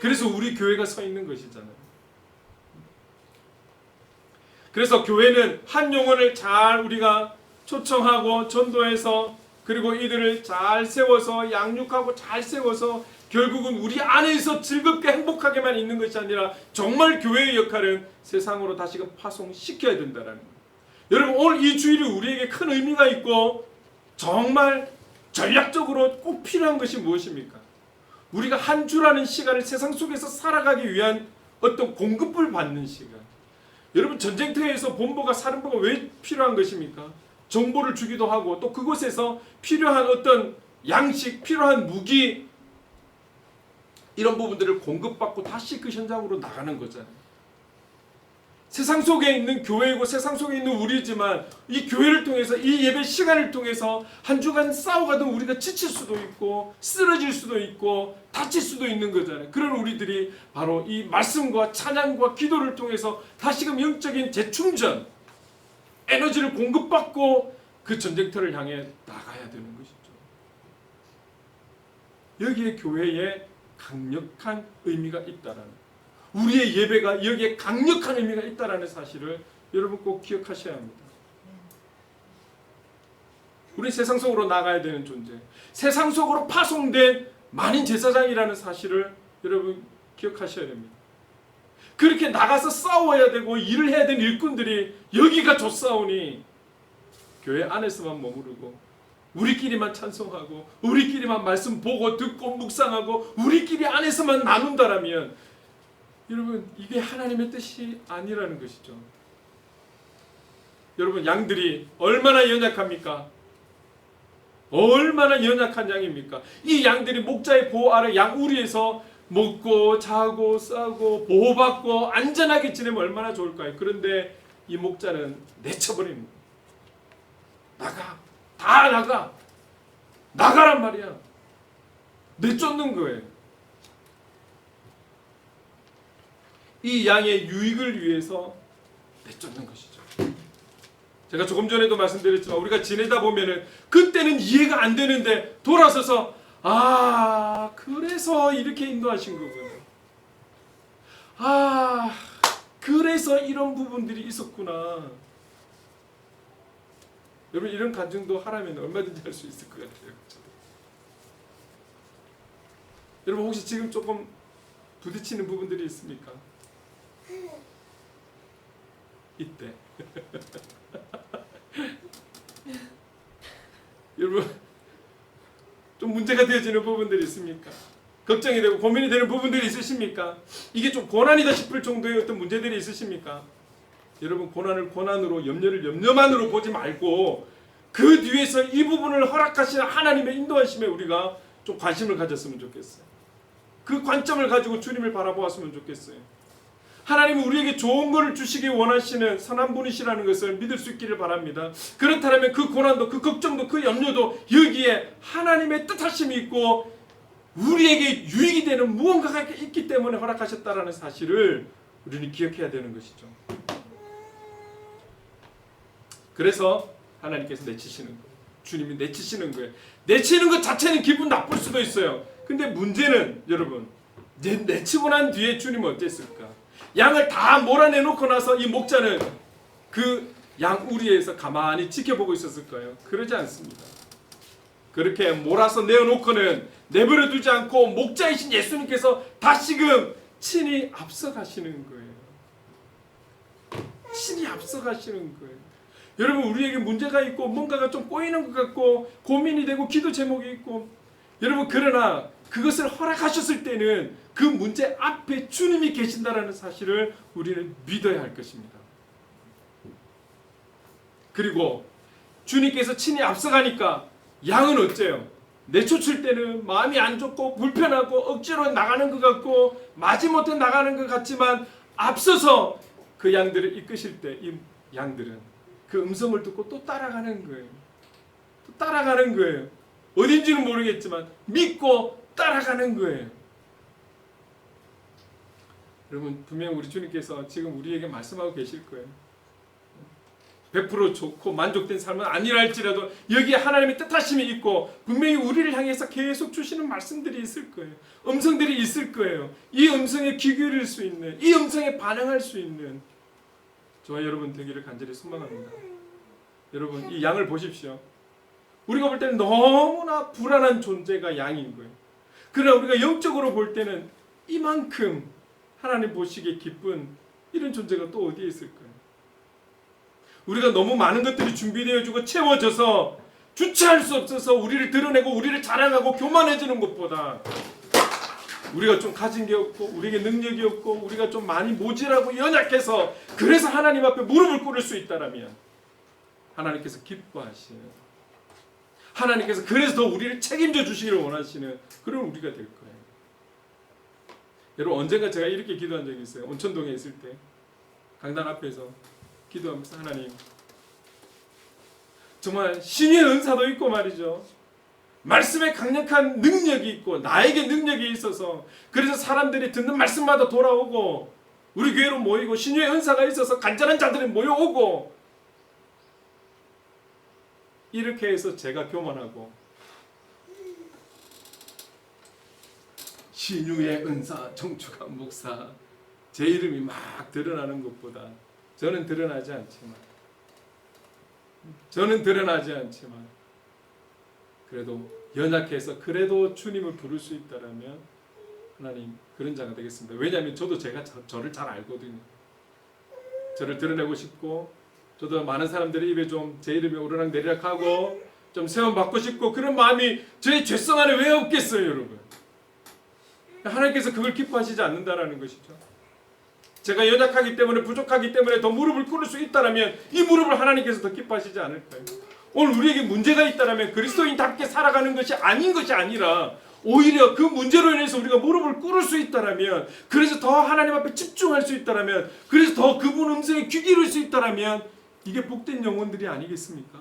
Speaker 1: 그래서 우리 교회가 서 있는 것이잖아요. 그래서 교회는 한 영혼을 잘 우리가 초청하고 전도해서 그리고 이들을 잘 세워서 양육하고 잘 세워서 결국은 우리 안에서 즐겁게 행복하게만 있는 것이 아니라 정말 교회의 역할은 세상으로 다시금 파송시켜야 된다는 거예요. 여러분 오늘 이 주일이 우리에게 큰 의미가 있고 정말 전략적으로 꼭 필요한 것이 무엇입니까? 우리가 한 주라는 시간을 세상 속에서 살아가기 위한 어떤 공급을 받는 시간. 여러분 전쟁터에서 본보가 사령부가 왜 필요한 것입니까? 정보를 주기도 하고 또 그곳에서 필요한 어떤 양식, 필요한 무기 이런 부분들을 공급받고 다시 그 현장으로 나가는 거잖아요. 세상 속에 있는 교회이고 세상 속에 있는 우리지만 이 교회를 통해서 이 예배 시간을 통해서 한 주간 싸워가던 우리가 지칠 수도 있고 쓰러질 수도 있고 다칠 수도 있는 거잖아요. 그런 우리들이 바로 이 말씀과 찬양과 기도를 통해서 다시금 영적인 재충전, 에너지를 공급받고 그 전쟁터를 향해 나가야 되는 것이죠. 여기에 교회에 강력한 의미가 있다라는, 우리의 예배가 여기에 강력한 의미가 있다라는 사실을 여러분 꼭 기억하셔야 합니다. 우리 세상 속으로 나가야 되는 존재, 세상 속으로 파송된 만인 제사장이라는 사실을 여러분 기억하셔야 됩니다. 그렇게 나가서 싸워야 되고 일을 해야 되는 일꾼들이 여기가 좋사오니 교회 안에서만 머무르고 우리끼리만 찬송하고 우리끼리만 말씀 보고 듣고 묵상하고 우리끼리 안에서만 나눈다라면 여러분 이게 하나님의 뜻이 아니라는 것이죠. 여러분 양들이 얼마나 연약합니까? 얼마나 연약한 양입니까? 이 양들이 목자의 보호 아래 양우리에서 먹고 자고 싸고 보호받고 안전하게 지내면 얼마나 좋을까요? 그런데 이 목자는 내쳐버립니다. 다 나가란 말이야. 내쫓는 거예요. 이 양의 유익을 위해서 내쫓는 것이죠. 제가 조금 전에도 말씀드렸지만 우리가 지내다 보면은 그때는 이해가 안 되는데 돌아서서 그래서 이렇게 인도하신 거구나. 그래서 이런 부분들이 있었구나. 여러분 이런 간증도 하라면 얼마든지 할 수 있을 것 같아요. 여러분 혹시 지금 조금 부딪히는 부분들이 있습니까? 이때 여러분 좀 문제가 되어지는 부분들이 있습니까? 걱정이 되고 고민이 되는 부분들이 있으십니까? 이게 좀 고난이다 싶을 정도의 어떤 문제들이 있으십니까? 여러분 고난을 고난으로 염려를 염려만으로 보지 말고 그 뒤에서 이 부분을 허락하시는 하나님의 인도하심에 우리가 좀 관심을 가졌으면 좋겠어요. 그 관점을 가지고 주님을 바라보았으면 좋겠어요. 하나님은 우리에게 좋은 것을 주시기 원하시는 선한 분이시라는 것을 믿을 수 있기를 바랍니다. 그렇다면 그 고난도 그 걱정도 그 염려도 여기에 하나님의 뜻하심이 있고 우리에게 유익이 되는 무언가가 있기 때문에 허락하셨다라는 사실을 우리는 기억해야 되는 것이죠. 그래서 하나님께서 내치시는 거예요. 주님이 내치시는 거예요. 내치는 것 자체는 기분 나쁠 수도 있어요. 근데 문제는 여러분 내치고 난 뒤에 주님은 어땠을까? 양을 다 몰아내놓고 나서 이 목자는 그 양우리에서 가만히 지켜보고 있었을까요? 그러지 않습니다. 그렇게 몰아서 내어놓고는 내버려 두지 않고 목자이신 예수님께서 다시금 친히 앞서가시는 거예요. 친히 앞서가시는 거예요. 여러분 우리에게 문제가 있고 뭔가가 좀 꼬이는 것 같고 고민이 되고 기도 제목이 있고 여러분 그러나 그것을 허락하셨을 때는 그 문제 앞에 주님이 계신다라는 사실을 우리는 믿어야 할 것입니다. 그리고 주님께서 친히 앞서가니까 양은 어째요? 내쫓을 때는 마음이 안 좋고 불편하고 억지로 나가는 것 같고 마지못해 나가는 것 같지만 앞서서 그 양들을 이끄실 때 이 양들은 그 음성을 듣고 또 따라가는 거예요. 또 따라가는 거예요. 어딘지는 모르겠지만 믿고 따라가는 거예요. 여러분 분명 우리 주님께서 지금 우리에게 말씀하고 계실 거예요. 100% 좋고 만족된 삶은 아니라 할지라도 여기에 하나님의 뜻하심이 있고 분명히 우리를 향해서 계속 주시는 말씀들이 있을 거예요. 음성들이 있을 거예요. 이 음성에 귀 기울일 수 있는, 이 음성에 반응할 수 있는 저와 여러분 되기를 간절히 소망합니다. 여러분 이 양을 보십시오. 우리가 볼 때는 너무나 불안한 존재가 양인 거예요. 그러나 우리가 영적으로 볼 때는 이만큼 하나님 보시기에 기쁜 이런 존재가 또 어디에 있을까요? 우리가 너무 많은 것들이 준비되어지고 채워져서 주체할 수 없어서 우리를 드러내고 우리를 자랑하고 교만해지는 것보다 우리가 좀 가진 게 없고 우리에게 능력이 없고 우리가 좀 많이 모질하고 연약해서 그래서 하나님 앞에 무릎을 꿇을 수 있다라면 하나님께서 기뻐하시는, 하나님께서 그래서 더 우리를 책임져 주시기를 원하시는 그런 우리가 될 거예요. 여러분 언젠가 제가 이렇게 기도한 적이 있어요. 온천동에 있을 때 강단 앞에서 기도하면서 하나님 정말 신의 은사도 있고 말이죠. 말씀에 강력한 능력이 있고 나에게 능력이 있어서 그래서 사람들이 듣는 말씀마다 돌아오고 우리 교회로 모이고 신의 은사가 있어서 간절한 자들이 모여오고 이렇게 해서 제가 교만하고 신유의 은사 정축한 목사 제 이름이 막 드러나는 것보다 저는 드러나지 않지만 그래도 연약해서 그래도 주님을 부를 수 있다라면 하나님 그런 자가 되겠습니다. 왜냐하면 저도 저를 잘 알거든요. 저를 드러내고 싶고 저도 많은 사람들의 입에 좀 제 이름이 오르락내리락하고 좀 세움받고 싶고 그런 마음이 저의 죄성 안에 왜 없겠어요, 여러분? 하나님께서 그걸 기뻐하시지 않는다라는 것이죠. 제가 연약하기 때문에 부족하기 때문에 더 무릎을 꿇을 수 있다라면 이 무릎을 하나님께서 더 기뻐하시지 않을까요? 오늘 우리에게 문제가 있다라면 그리스도인답게 살아가는 것이 아닌 것이 아니라 오히려 그 문제로 인해서 우리가 무릎을 꿇을 수 있다라면, 그래서 더 하나님 앞에 집중할 수 있다라면, 그래서 더 그분 음성에 귀 기울일 수 있다라면 이게 복된 영혼들이 아니겠습니까?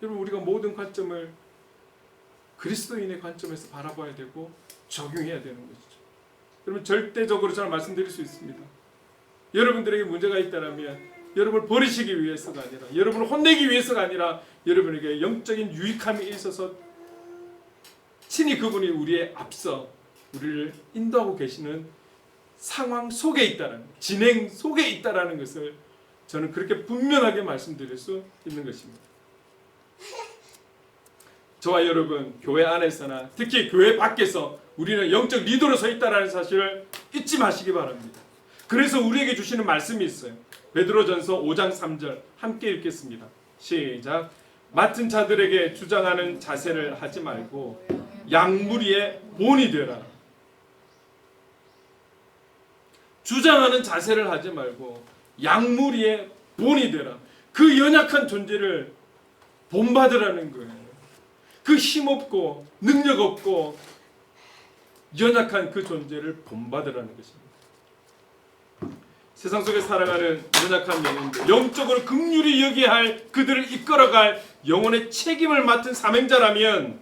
Speaker 1: 여러분, 우리가 모든 관점을 그리스도인의 관점에서 바라봐야 되고 적용해야 되는 것이죠. 여러분, 절대적으로 저는 말씀드릴 수 있습니다. 여러분들에게 문제가 있다라면 여러분을 버리시기 위해서가 아니라, 여러분을 혼내기 위해서가 아니라 여러분에게 영적인 유익함이 있어서 친히 그분이 우리의 앞서 우리를 인도하고 계시는 상황 속에 있다는, 진행 속에 있다라는 것을 저는 그렇게 분명하게 말씀드릴 수 있는 것입니다. 저와 여러분, 교회 안에서나 특히 교회 밖에서 우리는 영적 리더로 서 있다라는 사실을 잊지 마시기 바랍니다. 그래서 우리에게 주시는 말씀이 있어요. 베드로전서 5장 3절 함께 읽겠습니다. 시작. 맡은 자들에게 주장하는 자세를 하지 말고 양무리의 본이 되라. 주장하는 자세를 하지 말고 양무리의 본이 되라. 그 연약한 존재를 본받으라는 거예요. 그 힘없고 능력없고 연약한 그 존재를 본받으라는 것입니다. 세상 속에 살아가는 연약한 영혼들, 영적으로 긍휼히 여기야 할 그들을 이끌어갈 영혼의 책임을 맡은 사명자라면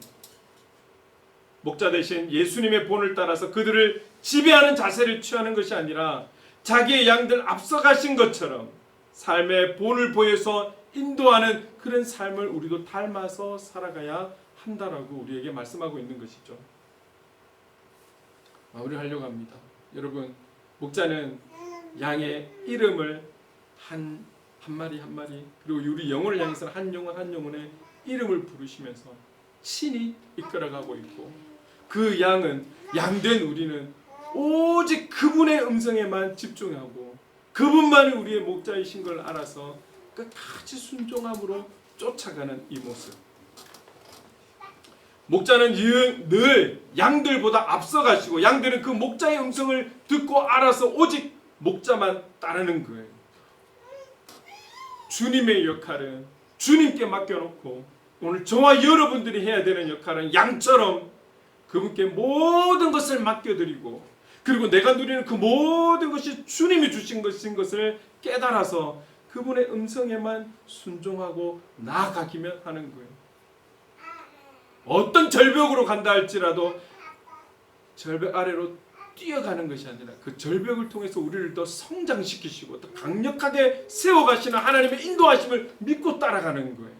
Speaker 1: 목자 대신 예수님의 본을 따라서 그들을 지배하는 자세를 취하는 것이 아니라 자기의 양들 앞서가신 것처럼 삶의 본을 보여서 인도하는 그런 삶을 우리도 닮아서 살아가야 한다라고 우리에게 말씀하고 있는 것이죠. 마무리하려고 합니다. 여러분, 목자는 양의 이름을 한 마리 한 마리, 그리고 우리 영혼을 향해서는 한 영혼 한 영혼의 이름을 부르시면서 친히 이끌어가고 있고, 그 양은, 양된 우리는 오직 그분의 음성에만 집중하고 그분만이 우리의 목자이신 걸 알아서 끝까지 순종함으로 쫓아가는 이 모습. 목자는 늘 양들보다 앞서가시고 양들은 그 목자의 음성을 듣고 알아서 오직 목자만 따르는 거예요. 주님의 역할은 주님께 맡겨놓고 오늘 저와 여러분들이 해야 되는 역할은 양처럼 그분께 모든 것을 맡겨드리고, 그리고 내가 누리는 그 모든 것이 주님이 주신 것을 깨달아서 그분의 음성에만 순종하고 나아가기만 하는 거예요. 어떤 절벽으로 간다 할지라도 절벽 아래로 뛰어가는 것이 아니라 그 절벽을 통해서 우리를 더 성장시키시고 더 강력하게 세워가시는 하나님의 인도하심을 믿고 따라가는 거예요.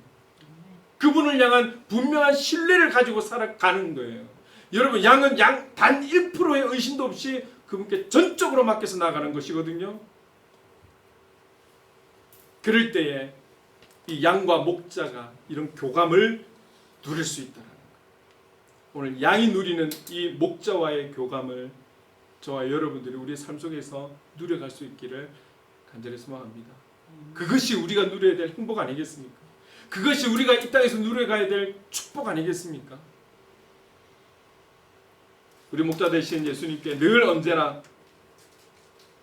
Speaker 1: 그분을 향한 분명한 신뢰를 가지고 살아가는 거예요. 여러분, 양은 단 1%의 의심도 없이 그분께 전적으로 맡겨서 나가는 것이거든요. 그럴 때에 이 양과 목자가 이런 교감을 누릴 수 있다는 거예요. 오늘 양이 누리는 이 목자와의 교감을 저와 여러분들이 우리의 삶 속에서 누려갈 수 있기를 간절히 소망합니다. 그것이 우리가 누려야 될 행복 아니겠습니까? 그것이 우리가 이 땅에서 누려가야 될 축복 아니겠습니까? 우리 목자 되신 예수님께 늘 언제나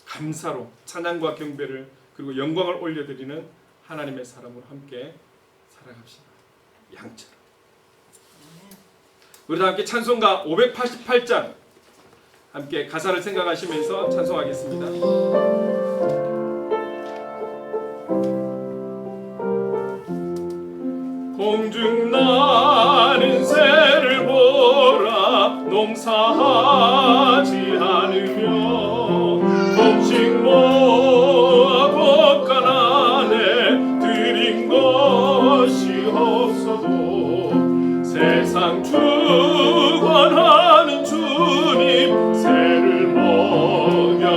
Speaker 1: 감사로 찬양과 경배를 그리고 영광을 올려드리는 하나님의 사람으로 함께 살아갑시다. 양처럼. 우리 다 함께 찬송가 588장 함께 가사를 생각하시면서 찬송하겠습니다. 공중 나는 새를 보라, 농사하지 않으며 곡식 모아 볶아 안에 들인 것이 없어도 세상 주관하는 주님 새를 먹여주시니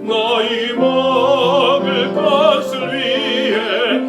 Speaker 1: 너희 먹을 것을 위해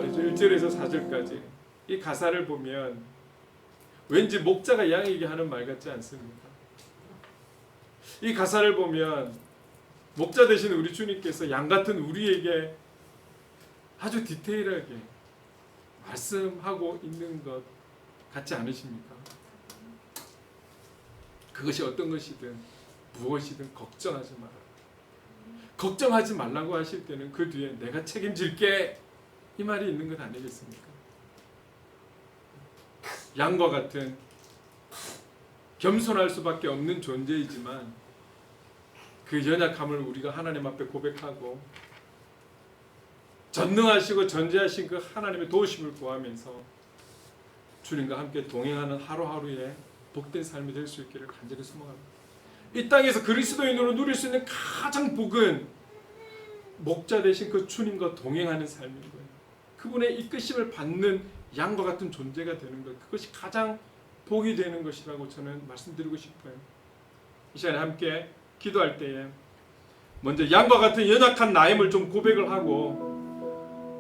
Speaker 1: 말이죠. 1절에서 4절까지 이 가사를 보면 왠지 목자가 양에게 하는 말 같지 않습니까? 이 가사를 보면 목자 되신 우리 주님께서 양 같은 우리에게 아주 디테일하게 말씀하고 있는 것 같지 않으십니까? 그것이 어떤 것이든 무엇이든 걱정하지 마라. 걱정하지 말라고 하실 때는 그 뒤에 내가 책임질게 이 말이 있는 것 아니겠습니까? 양과 같은 겸손할 수밖에 없는 존재이지만 그 연약함을 우리가 하나님 앞에 고백하고 전능하시고 전지하신 그 하나님의 도우심을 구하면서 주님과 함께 동행하는 하루하루의 복된 삶이 될 수 있기를 간절히 소망합니다. 이 땅에서 그리스도인으로 누릴 수 있는 가장 복은 목자 되신 그 주님과 동행하는 삶인 거예요. 그분의 이끄심을 받는 양과 같은 존재가 되는 것, 그것이 가장 복이 되는 것이라고 저는 말씀드리고 싶어요. 이 시간에 함께 기도할 때에 먼저 양과 같은 연약한 나임을 좀 고백을 하고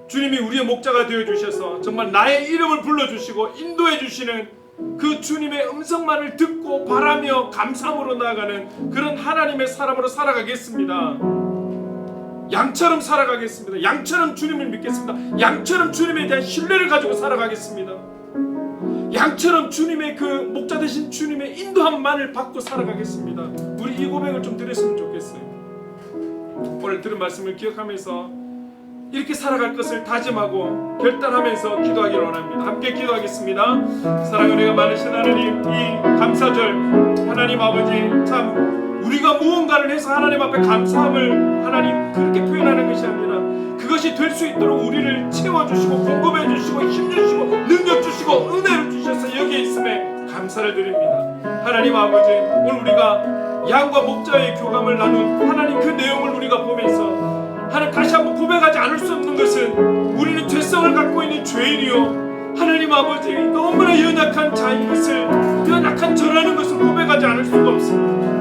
Speaker 1: 주님이 우리의 목자가 되어주셔서 정말 나의 이름을 불러주시고 인도해주시는 그 주님의 음성만을 듣고 바라며 감사함으로 나아가는 그런 하나님의 사람으로 살아가겠습니다. 양처럼 살아가겠습니다. 양처럼 주님을 믿겠습니다. 양처럼 주님에 대한 신뢰를 가지고 살아가겠습니다. 양처럼 주님의 그 목자 되신 주님의 인도함만을 받고 살아가겠습니다. 우리 이 고백을 좀 드렸으면 좋겠어요. 오늘 들은 말씀을 기억하면서 이렇게 살아갈 것을 다짐하고 결단하면서 기도하기를 원합니다. 함께 기도하겠습니다. 사랑의 은혜가 많으신 하나님, 이 감사절 하나님 아버지, 참 우리가 무언가를 해서 하나님 앞에 감사함을 하나님 그렇게 표현하는 것이 아니라 그것이 될 수 있도록 우리를 채워주시고 공급해 주시고 힘주시고 능력 주시고 은혜를 주셔서 여기에 있음에 감사를 드립니다. 하나님 아버지, 오늘 우리가 양과 목자의 교감을 나눈 하나님 그 내용을 우리가 보면서 하나님 다시 한번 고백하지 않을 수 없는 것은 우리는 죄성을 갖고 있는 죄인이요 하나님 아버지 너무나 연약한 자인 것을, 연약한 저라는 것을 고백하지 않을 수가 없습니다.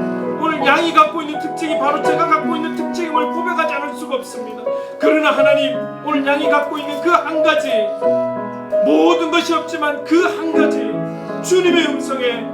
Speaker 1: 오늘 양이 갖고 있는 특징이 바로 제가 갖고 있는 특징임을 고백하지 않을 수가 없습니다. 그러나 하나님, 오늘 양이 갖고 있는 그 한 가지, 모든 것이 없지만 그 한 가지 주님의 음성에,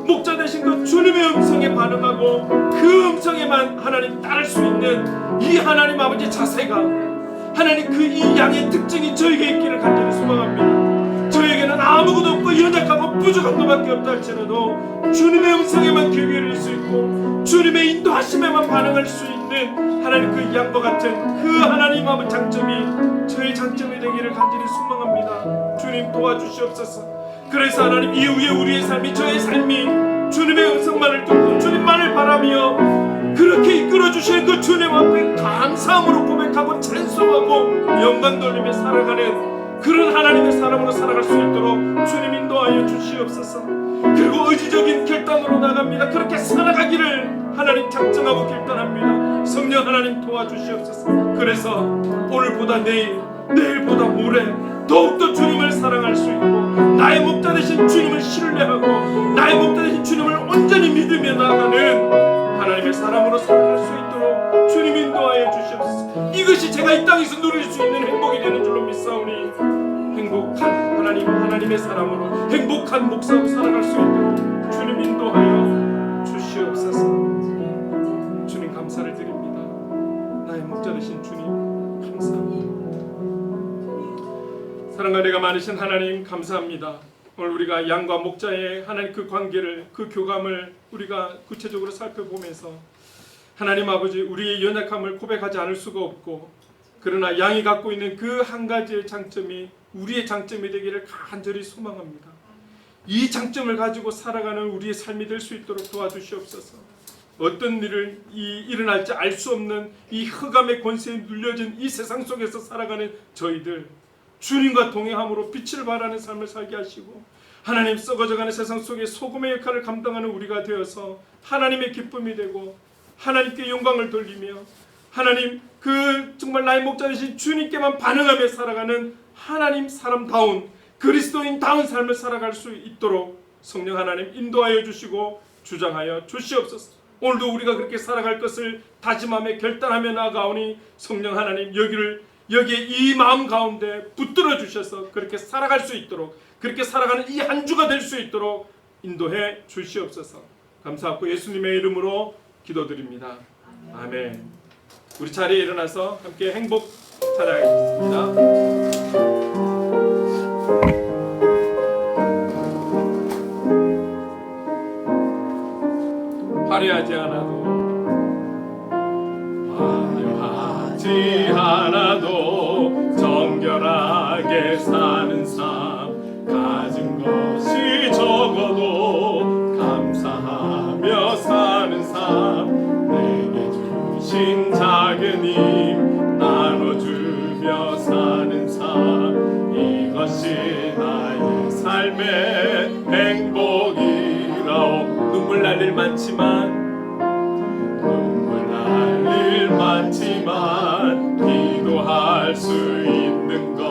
Speaker 1: 목자 되신 그 주님의 음성에 반응하고 그 음성에만 하나님 따를 수 있는 이 하나님 아버지 자세가, 하나님 그 이 양의 특징이 저에게 있기를 간절히 소망합니다. 저에게는 아무것도 없고 연약하고 부족한 것밖에 없다 할지라도 주님의 음성에만 귀 기울일 수 있고 주님의 인도하심에만 반응할 수 있는 하나님 그 양과 같은 그 하나님 아버지 장점이 저의 장점이 되기를 간절히 소망합니다. 주님 도와주시옵소서. 그래서 하나님 이후에 우리의 삶이, 저의 삶이 주님의 음성만을 듣고 주님만을 바라며 그렇게 이끌어주시는 그 주님 앞에 감사함으로 고백하고 찬송하고 영광 돌리며 살아가는 그런 하나님의 사람으로 살아갈 수 있도록 주님 인도하여 주시옵소서. 그리고 의지적인 결단으로 나갑니다. 그렇게 살아가기를 하나님 작정하고 결단합니다. 성령 하나님 도와주시옵소서. 그래서 오늘보다 내일, 내일보다 모레 더욱더 주님을 사랑할 수 있고 나의 목자 되신 주님을 신뢰하고 나의 목자 되신 주님을 온전히 믿으며 나아가는 하나님의 사람으로 살아갈 수 있도록 주님 인도하여 주시옵소서. 이것이 제가 이 땅에서 누릴 수 있는 행복이 되는 줄로 믿사오니 행복한 하나님, 하나님의 사람으로 행복한 목사로 살아갈 수 있도록 주님 인도하여 주시옵소서. 주님 감사를 드립니다. 나의 목자 되신 주님 감사합니다. 사랑과 은혜가 많으신 하나님 감사합니다. 오늘 우리가 양과 목자의 하나님 그 관계를, 그 교감을 우리가 구체적으로 살펴보면서 하나님 아버지, 우리의 연약함을 고백하지 않을 수가 없고 그러나 양이 갖고 있는 그 한 가지의 장점이 우리의 장점이 되기를 간절히 소망합니다. 이 장점을 가지고 살아가는 우리의 삶이 될 수 있도록 도와주시옵소서. 어떤 일을 일어날지 알 수 없는 이 흑암의 권세에 눌려진 이 세상 속에서 살아가는 저희들, 주님과 동행함으로 빛을 발하는 삶을 살게 하시고 하나님 썩어져가는 세상 속에 소금의 역할을 감당하는 우리가 되어서 하나님의 기쁨이 되고 하나님께 영광을 돌리며 하나님 그 정말 나의 목자 되신 주님께만 반응하며 살아가는 하나님 사람다운 그리스도인다운 삶을 살아갈 수 있도록 성령 하나님 인도하여 주시고 주장하여 주시옵소서. 오늘도 우리가 그렇게 살아갈 것을 다짐하며 결단하며 나아가오니 성령 하나님 여기를 여기에 이 마음 가운데 붙들어 주셔서 그렇게 살아갈 수 있도록, 그렇게 살아가는 이 한 주가 될 수 있도록 인도해 주시옵소서. 감사하고 예수님의 이름으로 기도드립니다. 아멘. 우리 자리에 일어나서 함께 행복 찬양하겠습니다. 화려하지 않아도 정결하게 사는 삶, 가진 것이 적어도 감사하며 사는 삶, 내게 주신 작은 힘 나눠주며 사는 삶, 이것이 나의 삶의 행복이라오. 눈물 날 일 많지만 기도할 수 있는 것,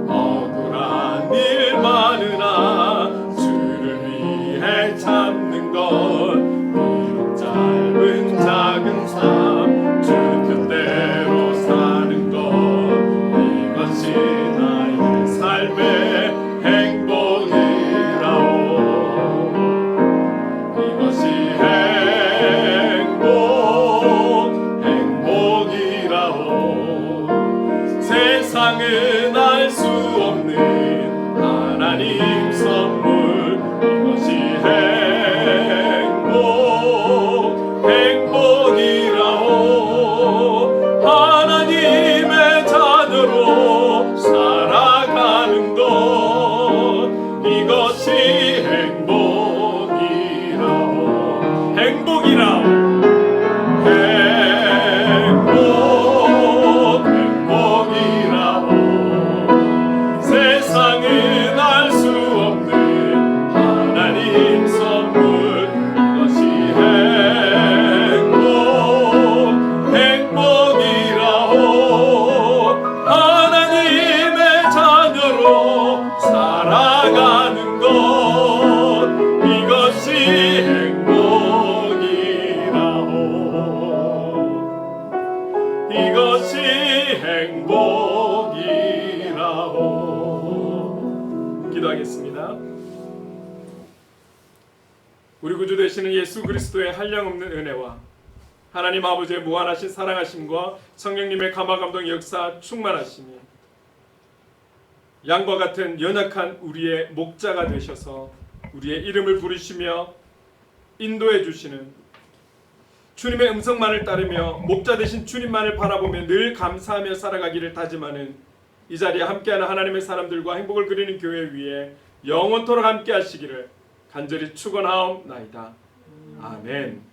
Speaker 1: 억울한 일 많으나 주를 위해 참는 것, 비록 짧은 작은 삶 주 뜻대로 사는 것, 이것이 나의 삶의 행복이라오. 이것이 세상은 알 수 없는 하나님 선물, 이것이 행복이라오. 하나님의 자녀로 살아가는 것, 이것이 행복이라오. 행복이라오. 세상은 알 수 없는 하나님 선물, 이것이 행복이라오. 하나님의 자녀로 살아가는 것, 이것이 행복이라오. 이것이 행복이라오. 기도하겠습니다. 우리 구주 되시는 예수 그리스도의 한량없는 은혜와 하나님 아버지의 무한하신 사랑하심과 성령님의 감화감동 역사 충만하심이 양과 같은 연약한 우리의 목자가 되셔서 우리의 이름을 부르시며 인도해 주시는 주님의 음성만을 따르며 목자 되신 주님만을 바라보며 늘 감사하며 살아가기를 다짐하는 이 자리에 함께하는 하나님의 사람들과 행복을 그리는 교회 위에 영원토록 함께 하시기를 간절히 축원하옵나이다. 아멘.